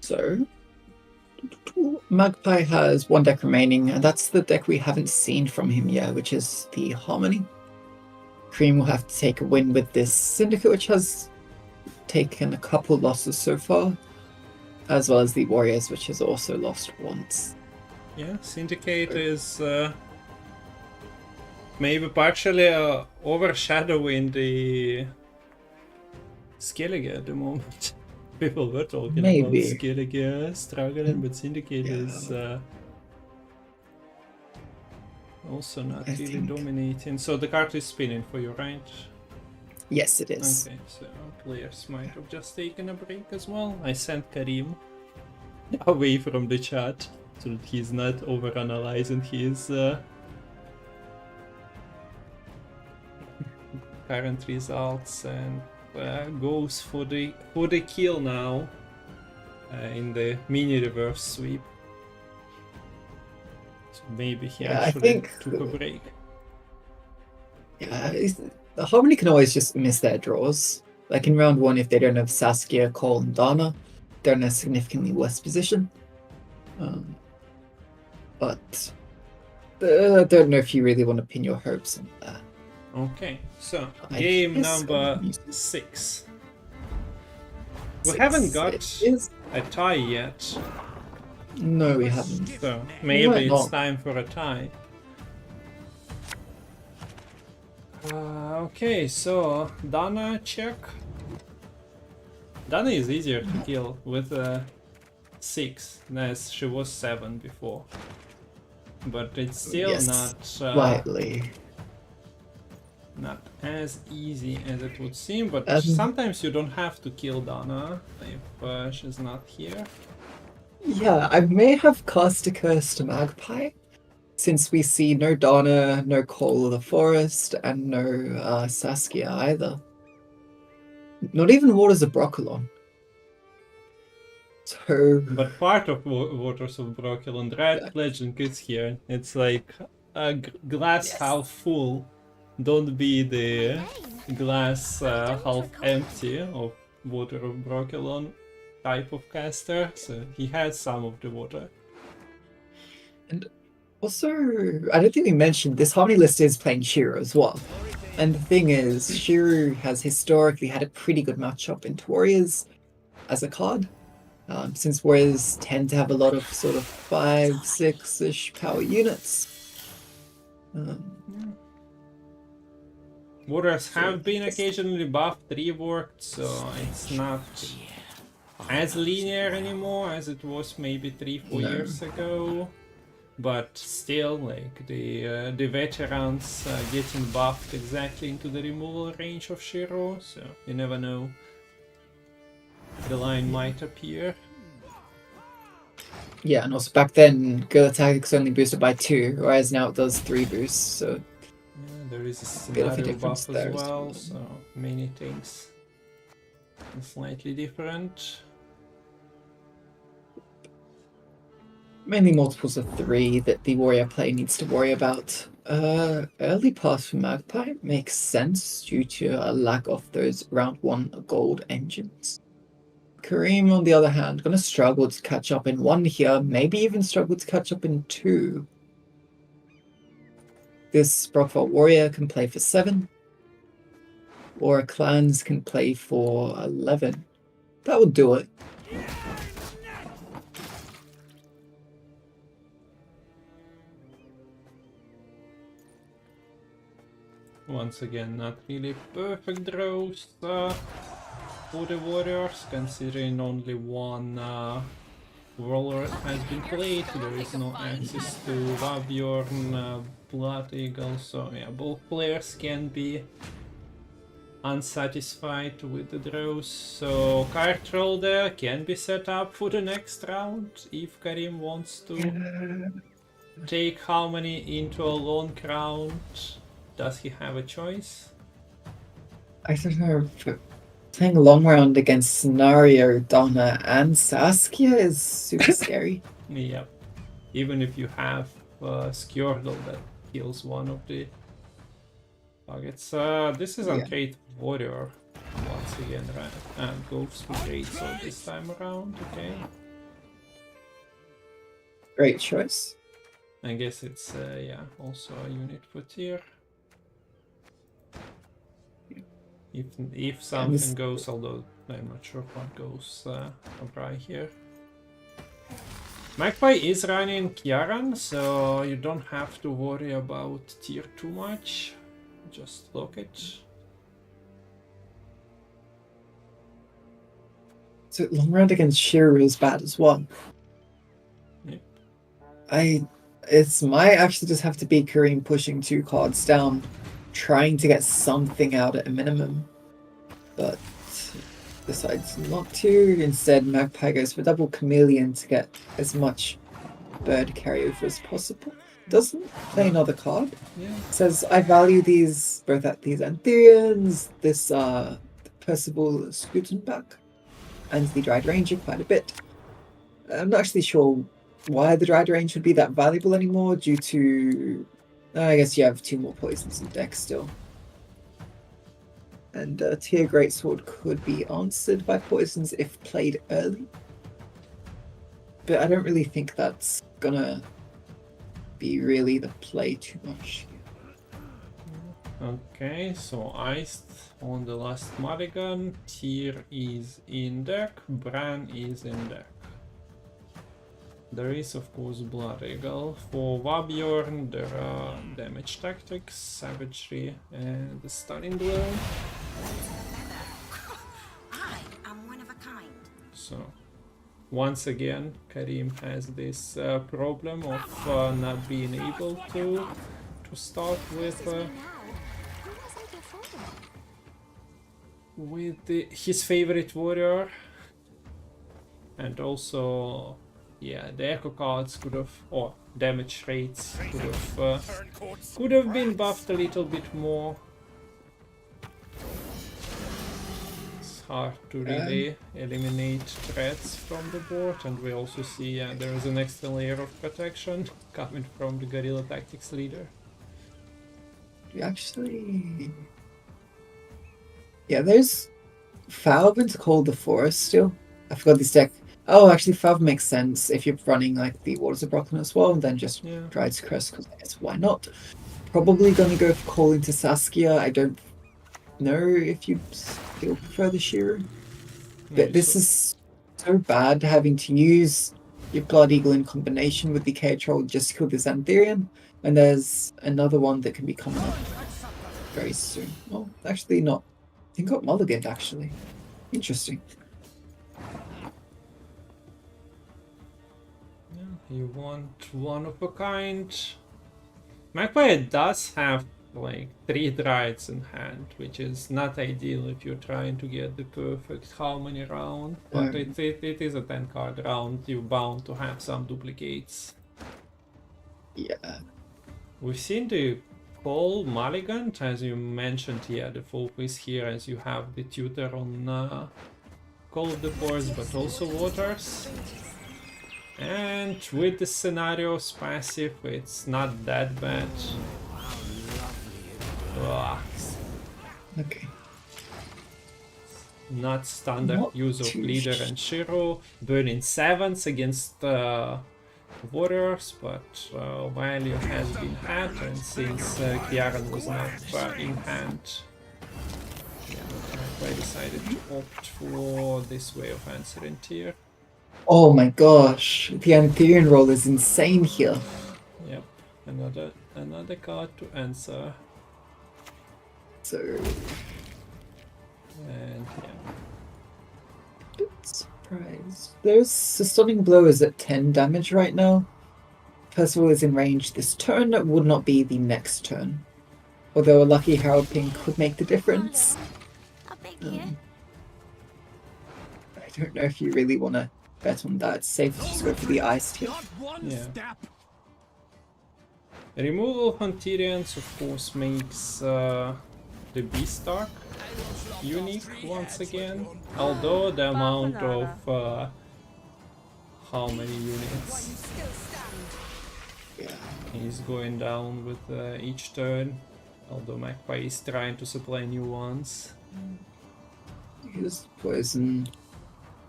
So Magpie has one deck remaining, and that's the deck we haven't seen from him yet, which is the Harmony. Kareem will have to take a win with this Syndicate, which has taken a couple losses so far, as well as the Warriors, which has also lost once. Yeah, Syndicate is maybe partially overshadowing the Skellige at the moment. People were talking about Skellige struggling, but Syndicate is also not really dominating. So the card is spinning for you, right? Yes, it is. Okay, so players might have just taken a break as well. I sent Kareem away from the chat so that he's not overanalyzing his current results, and goes for the kill now in the mini reverse sweep. So maybe he actually took a break. Yeah, the Harmony can always just miss their draws. Like in round 1, if they don't have Saskia, Cole, and Dana, they're in a significantly worse position. But I don't know if you really want to pin your hopes on that. Okay, so game number 6. We haven't got a tie yet. No, we haven't. So maybe it's time for a tie. Okay, so Dana check. Dana is easier to kill with 6 as she was 7 before, but it's still not slightly. Not as easy as it would seem, but sometimes you don't have to kill Dana if she's not here. Yeah, I may have cast a curse to Magpie, since we see no Dana, no Cole of the Forest, and no Saskia either. Not even Waters of Broccolon. So... But part of Waters of Broccolon, Red Legend is here. It's like a glass half full. Don't be the glass half empty of Water of Broccolon type of caster, so he has some of the water. And also, I don't think we mentioned, this Harmony list is playing Shiro as well. And the thing is, Shiro has historically had a pretty good matchup into Warriors as a card, since Warriors tend to have a lot of sort of 5-6-ish power units. Waters have been occasionally buffed, reworked, so it's not as linear anymore as it was maybe 3-4 years ago. But still, like the veterans getting buffed exactly into the removal range of Shiro, so you never know. The line might appear. Yeah, and also back then, Guerrilla Tactics only boosted by 2, whereas now it does 3 boosts, so... Yeah, there is a scenario buff as well, so many things are slightly different. Mainly multiples of 3 that the Warrior player needs to worry about. Early pass for Magpie makes sense due to a lack of those round 1 gold engines. Kareem, on the other hand, gonna struggle to catch up in 1 here, maybe even struggle to catch up in 2. This Brockford Warrior can play for 7, or Clans can play for 11. That would do it. Once again, not really perfect draws for the Warriors, considering only one Warlord has been played. There is no access to Wabjorn, Blood Eagle, so yeah, both players can be unsatisfied with the draws. So card roll there can be set up for the next round if Kareem wants to take how many into a long round. Does he have a choice? I don't know. Playing long round against Scenario, Donna, and Saskia is super scary. Yep. Even if you have Skjordal that kills one of the targets. This is a great warrior once again, right? And goes for great sword this time around. Okay. Great choice. I guess it's yeah, also a unit per tier. If something goes, although I'm not sure what goes right here. Magpie is running Kiaran, so you don't have to worry about tier too much. Just lock it. So long round against Shiro is bad as well. Yep. It might actually just have to be Kareem pushing 2 cards down, trying to get something out at a minimum, but decides not to. Instead, Magpie goes for double Chameleon to get as much bird carryover as possible. Doesn't play another card. Yeah. Says, I value these, both at these Anthurians, this Percival Scutenbach, and the Dried Ranger quite a bit. I'm not actually sure why the Dried Ranger would be that valuable anymore, due to, I guess you have 2 more poisons in deck still. And Tier Greatsword could be answered by poisons if played early. But I don't really think that's gonna be really the play too much. Okay, so Iced on the last mulligan. Tyr is in deck, Bran is in deck. There is of course Blood Eagle. For Wabjorn there are damage tactics, savagery, and the stunning blow. I am one of a kind. So once again Kareem has this problem of not being able to start with his favorite warrior, and also yeah, the echo cards could have, or damage rates could have been buffed a little bit more. It's hard to really eliminate threats from the board, and we also see there is an extra layer of protection coming from the Guerrilla Tactics leader. Actually, yeah, there's Falv into Cold the Forest still. I forgot this deck. Oh, actually, Falv makes sense if you're running like the Waters of Brooklyn as well, and then just Dried's Crest, because I guess why not? Probably gonna go for Call into Saskia. I don't know if you still prefer the Shiro, but this is so bad having to use your Blood Eagle in combination with the K-Troll just to kill the Xantherian, and there's another one that can be coming up very soon. Well, actually not. I think got mulliganed actually. Interesting. You want one of a kind. Magpie does have like 3 Drieds in hand, which is not ideal if you're trying to get the perfect harmony round, but it is a 10 card round, you're bound to have some duplicates. Yeah. We've seen the Call mulligan, as you mentioned, yeah, the focus here as you have the tutor on Call of the Forest, but also Waters. And with the scenarios passive, it's not that bad. Okay. Not standard use of Leader and Shiro. Burning 7s against Warriors, but value has been had, and since Kiaran was not in hand, I decided to opt for this way of answering tier. Oh my gosh, the Anthurian roll is insane here. Yep, another card to answer. So, And yeah. bit surprised. There's a stunning blow is at 10 damage right now. Percival is in range this turn. It would not be the next turn. Although a lucky Harold Ping could make the difference. I don't know if you really want to bet on that. It's safe to just go for the ice here. Not one Yeah. step. Removal of Hunterians, of course, makes the Beastark unique once again. Although the amount of how many units is going down with each turn. Although Magpie is trying to supply new ones. Use poison.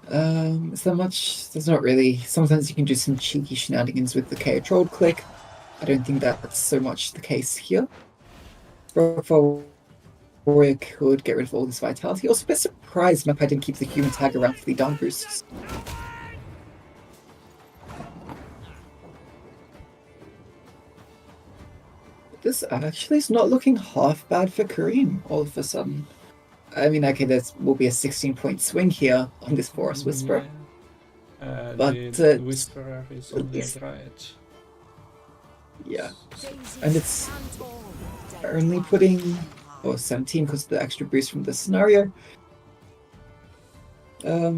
Is there much? There's not really. Sometimes you can do some cheeky shenanigans with the KO Troll click. I don't think that's so much the case here. Warrior could get rid of all this vitality. Also a bit surprised Magpie didn't keep the human tag around for the down boosts. This actually is not looking half bad for Kareem all of a sudden. I mean, okay, there will be a 16-point swing here on this Forest Whisperer. Yeah. But, the Whisperer is on the Dryad. Yeah. And it's only putting 17 because of the extra boost from the scenario.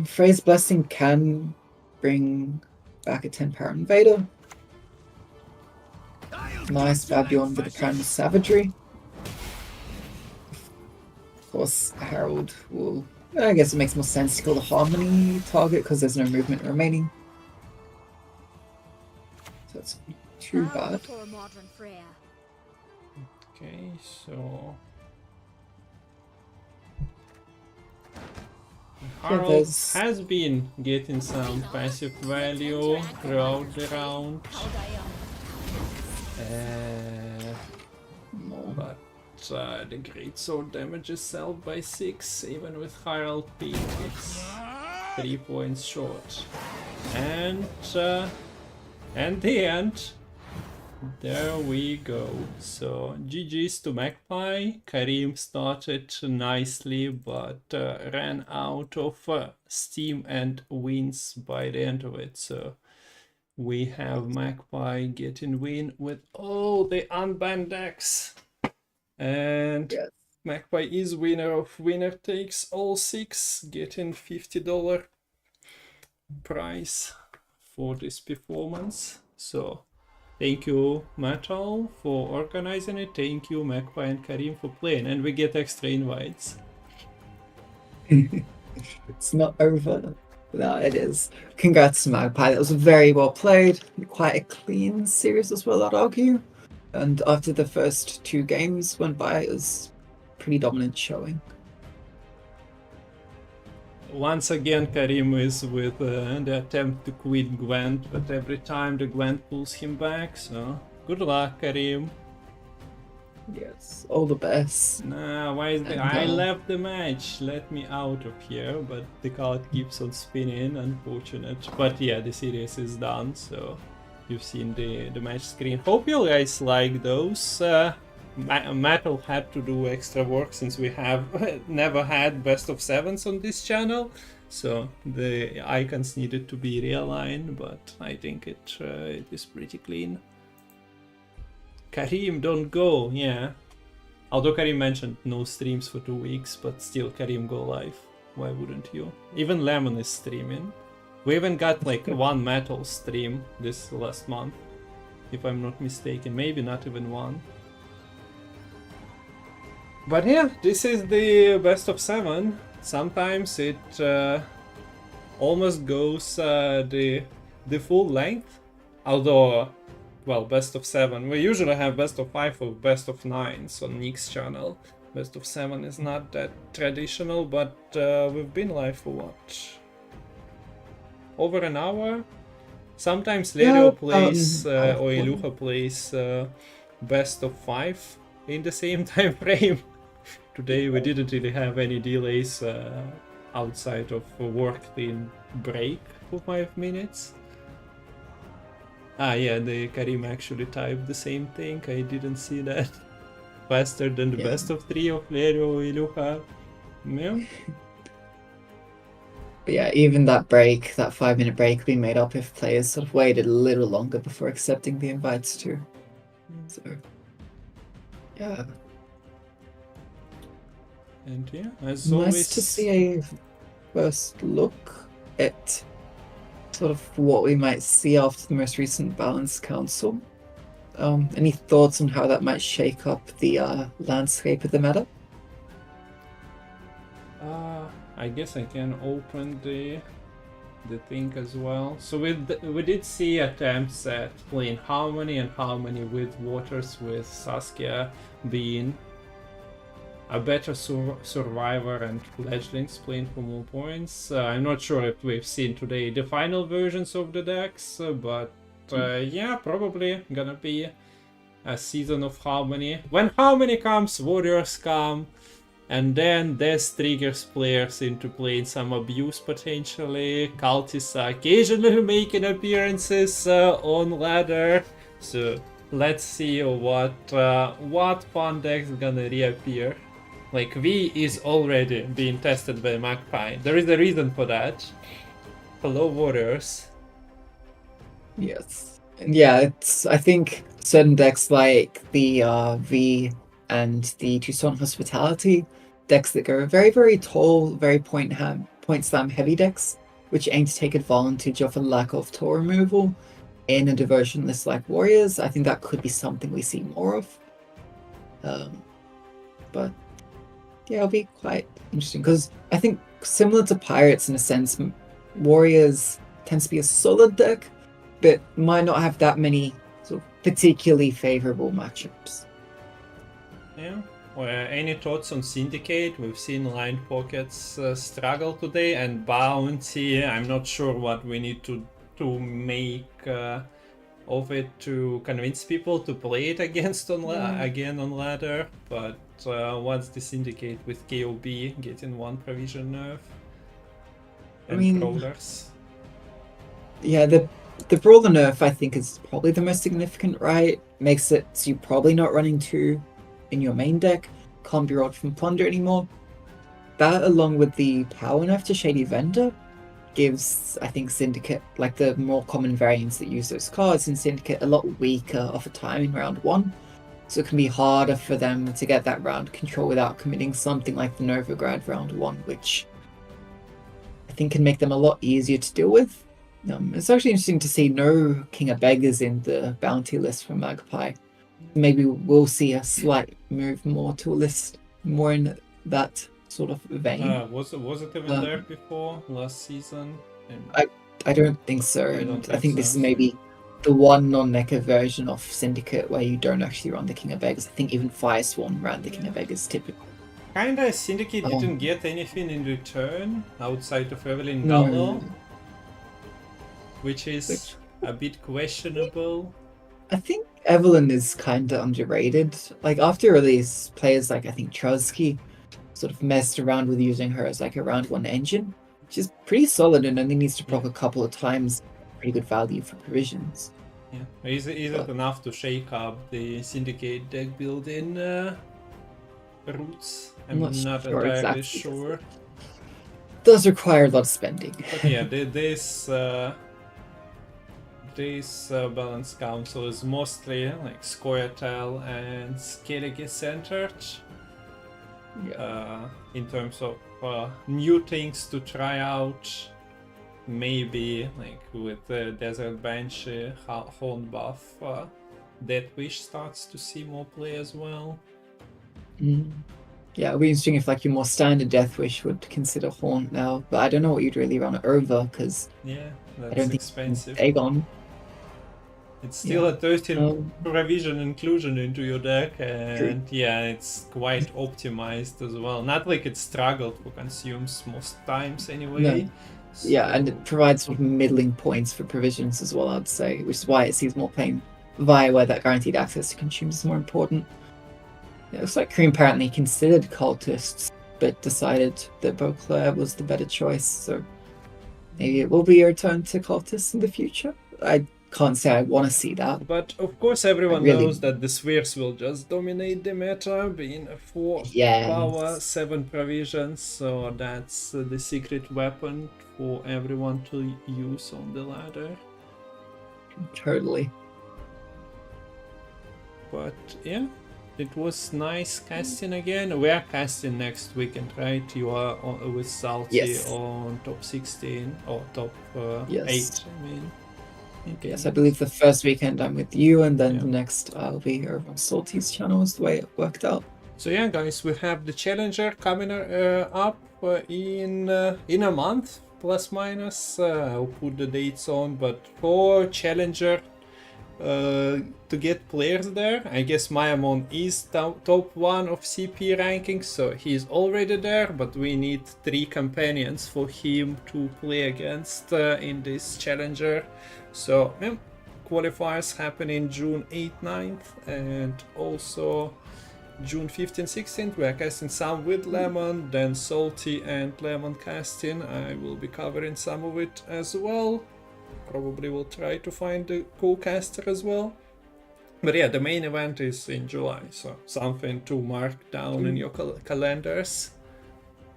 Frey's Blessing can bring back a 10 power invader. Nice Babylon with the Crown of Savagery. Of course, Harold will... I guess it makes more sense to kill the Harmony target because there's no movement remaining. So that's too bad. Okay, so... Harold has been getting some passive value throughout the round. But the Great Sword damages self by 6, even with Harold Peak, it's 3 points short. And the end, there we go. So GG's to Magpie. Kareem started nicely, but ran out of steam and wins by the end of it. So we have Magpie getting win with all the unbanned decks. And Yes. Magpie is winner of Winner Takes All 6, getting $50 prize for this performance. So thank you Metal for organizing it, thank you Magpie and Kareem for playing, and we get extra invites. It's not over. No, it is. Congrats to Magpie. That was very well played. Quite a clean series as well, I'd argue. And after the first 2 games went by, it was pretty dominant showing. Once again, Kareem is with the attempt to quit Gwent, but every time the Gwent pulls him back, so good luck, Kareem. Yes, all the best. Nah, why is the... I left the match, let me out of here, but the card keeps on spinning, unfortunate. But yeah, the series is done, so you've seen the match screen. Hope you guys like those. Metal had to do extra work since we have never had best of 7s on this channel, so the icons needed to be realigned, but I think it is pretty clean. Kareem, don't go, yeah. Although Kareem mentioned no streams for 2 weeks, but still Kareem go live. Why wouldn't you? Even Lemon is streaming. We even got like 1 Metal stream this last month, if I'm not mistaken. Maybe not even 1. But yeah, this is the best of 7. Sometimes it almost goes the full length. Although, well, best of 7. We usually have best of 5 or best of 9s on Nick's channel. Best of 7 is not that traditional, but we've been live for what? Over an hour? Sometimes Lerio plays or Iluha plays best of 5 in the same time frame. Today we didn't really have any delays outside of a work clean break for 5 minutes. Ah yeah, the Kareem actually typed the same thing, I didn't see that. faster than the Yeah. best of 3 of Lerio, Iluha. Yeah. But yeah, even that break, that 5-minute break, would be made up if players sort of waited a little longer before accepting the invites too. So, yeah, And yeah, as nice always. to see a first look at sort of what we might see after the most recent Balance Council. Any thoughts on how that might shake up the landscape of the meta? I guess I can open the thing as well. So we did see attempts at playing Harmony and Harmony with Waters, with Saskia being a better survivor and fledglings playing for more points. I'm not sure if we've seen today the final versions of the decks, but yeah, probably gonna be a season of Harmony. When Harmony comes, Warriors come, and then this triggers players into playing some abuse potentially. Cultists are occasionally making appearances on ladder, so let's see what fun decks gonna reappear. Like, V is already being tested by Magpie. There is a reason for that. Hello, Warriors. Yes. Yeah, I think certain decks like the V and the Tucson Hospitality, decks that go very, very tall, very point slam heavy decks, which aim to take advantage of a lack of tour removal in a diversion list like Warriors. I think that could be something we see more of. But yeah, it'll be quite interesting because I think similar to Pirates in a sense, Warriors tends to be a solid deck, but might not have that many sort of particularly favorable matchups. Yeah. Well, any thoughts on Syndicate? We've seen Line Pockets struggle today, and Bounty. I'm not sure what we need to make of it to convince people to play it against again on ladder. But what's the Syndicate with KOB getting 1 provision nerf and crawlers? Yeah, the brawler nerf I think is probably the most significant, right? Makes it so you're probably not running 2 in your main deck, can't be rolled from Plunder anymore. That, along with the power nerf to Shady Vendor, gives, I think, Syndicate, like the more common variants that use those cards in Syndicate, a lot weaker off a time in round 1. So it can be harder for them to get that round control without committing something like the Novigrad round 1, which I think can make them a lot easier to deal with. It's actually interesting to see no King of Beggars in the bounty list for Magpie. Maybe we'll see a slight move more to a list more in that sort of vein. Was it even there before last season? I don't think so. I think this is maybe the one non-mecha version of Syndicate where you don't actually run the King of Beggars. I think even Firesworn ran the King of Beggars typically. Kinda, Syndicate didn't get anything in return outside of Evelyn Gallo, which is a bit questionable. I think Evelyn is kinda underrated. Like, after release, players like, I think, Trusky sort of messed around with using her as like a round 1 engine, which is pretty solid and only needs to proc a couple of times. Pretty good value for provisions. Yeah, is it enough to shake up the Syndicate deck building routes? I'm not entirely exactly sure. Does require a lot of spending. But yeah, this Balance Council is mostly like Scoia'tael and Skellige centered. In terms of new things to try out, maybe like with the Desert Banshee, Horn buff, Death Wish starts to see more play as well. Yeah, it'd be interesting if like your more standard Death Wish would consider Haunt now, but I don't know what you'd really run it over because that's I don't expensive. think Aegon. It's still a 13 provision inclusion into your deck, and it's quite optimized as well. Not like it struggled for consumes most times anyway. No. So... Yeah, and it provides sort of middling points for provisions as well, I'd say, which is why it sees more playing via where that guaranteed access to consumes is more important. It looks like Kareem apparently considered Cultists, but decided that Beauclair was the better choice, so maybe it will be a return to Cultists in the future. I can't say I want to see that. But of course, everyone really- knows that the spheres will just dominate the meta, being 4 Yes. power, 7 provisions. So that's the secret weapon for everyone to use on the ladder. Totally. But yeah, it was nice casting again. We are casting next weekend, right? You are with Salty Yes. on top 16 or top Yes. 8, I mean. Okay. Yes, I believe the first weekend I'm with you, and then Yeah. the next I'll be over on Salty's channel. Is the way it worked out. So yeah, guys, we have the challenger coming up in a month, plus minus. I'll put the dates on, but for challenger to get players there, I guess Mayamon is top 1 of CP rankings, so he's already there, but we need 3 companions for him to play against in this challenger. So yeah, qualifiers happen in June 8th, 9th, and also June 15th, 16th. We are casting some with Lemon, then Salty and Lemon casting. I will be covering some of it as well. Probably will try to find the co-caster as well. But yeah, the main event is in July, so something to mark down in your calendars.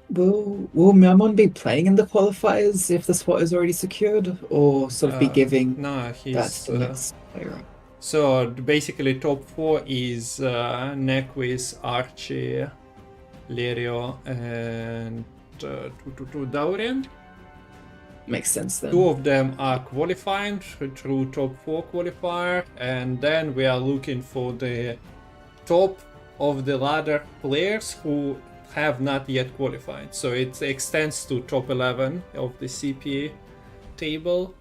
Will Miamon be playing in the qualifiers if the spot is already secured, or sort of be giving Nah, that he's to the next player? so basically top 4 is Nequis, Archie, Lerio, and Daurian. Makes sense then. 2 of them are qualifying through top 4 qualifier, and then we are looking for the top of the ladder players who have not yet qualified. So it extends to top 11 of the CPA table.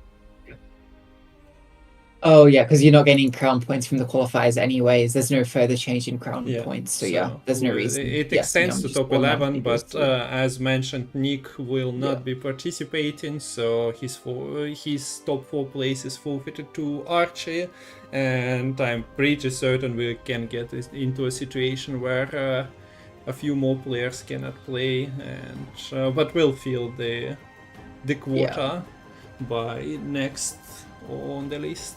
Oh yeah, because you're not getting crown points from the qualifiers anyways. There's no further change in crown Yeah, points, so yeah, there's no reason. It Yes, extends Miamon to just top automatically 11, goes but to- as mentioned, Nick will not Yeah. be participating, so his top 4 place is forfeited to Archie, and I'm pretty certain we can get into a situation where a few more players cannot play, and but we'll fill the quota by next on the list.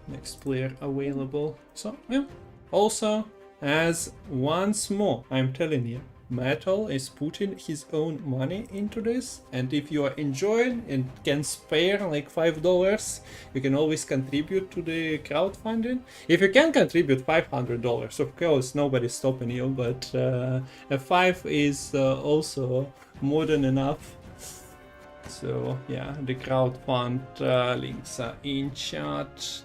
Next player available. So yeah. Also, as once more, I'm telling you, Metal is putting his own money into this, and if you are enjoying and can spare like $5, you can always contribute to the crowdfunding. If you can contribute $500, of course nobody's stopping you, but a 5 is also more than enough. So yeah, the crowdfund links are in chat.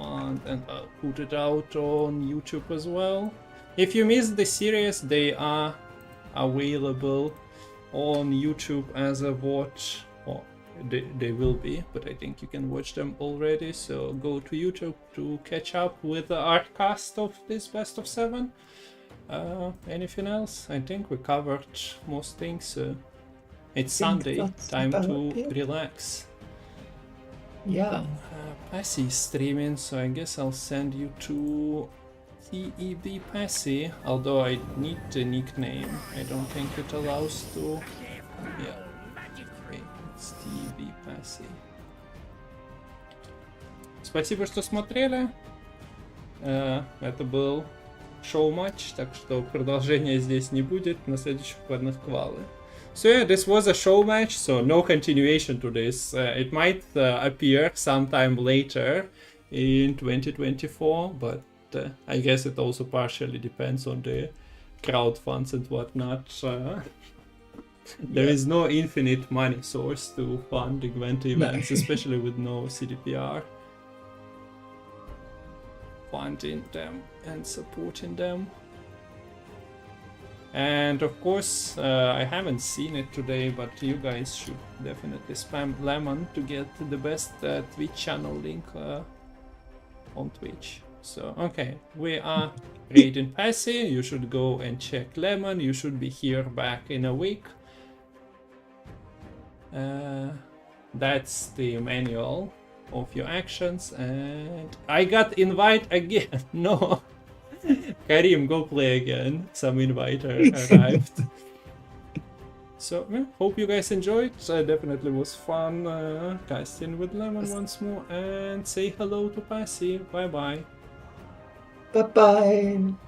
And I'll put it out on YouTube as well. If you missed the series, they are available on YouTube as a watch. Or they will be, but I think you can watch them already. So go to YouTube to catch up with the artcast of this best of 7. Anything else? I think we covered most things. It's Sunday, that's time about to it. relax. Yeah. Passy is streaming, so I guess I'll send you to TEB Passy, although I need the nickname. I don't think it allows to. Yeah. Okay, it's TEB Passy. Спасибо, что смотрели. Это был шоу-матч, так что продолжения здесь не будет на следующих выходных квалы. So yeah, this was a show match, so no continuation to this. It might appear sometime later in 2024, but I guess it also partially depends on the crowd funds and whatnot. There is no infinite money source to fund the Gwent events, especially with no CDPR funding them and supporting them. And of course, I haven't seen it today, but you guys should definitely spam Lemon to get the best Twitch channel link on Twitch. So, okay, we are raiding Passy. You should go and check Lemon. You should be here back in a week. That's the manual of your actions. And I got invite again. No. Kareem, go play again. Some inviter arrived. So yeah, hope you guys enjoyed. Definitely was fun casting with Lemon once more, and say hello to Passy. Bye bye. Bye bye.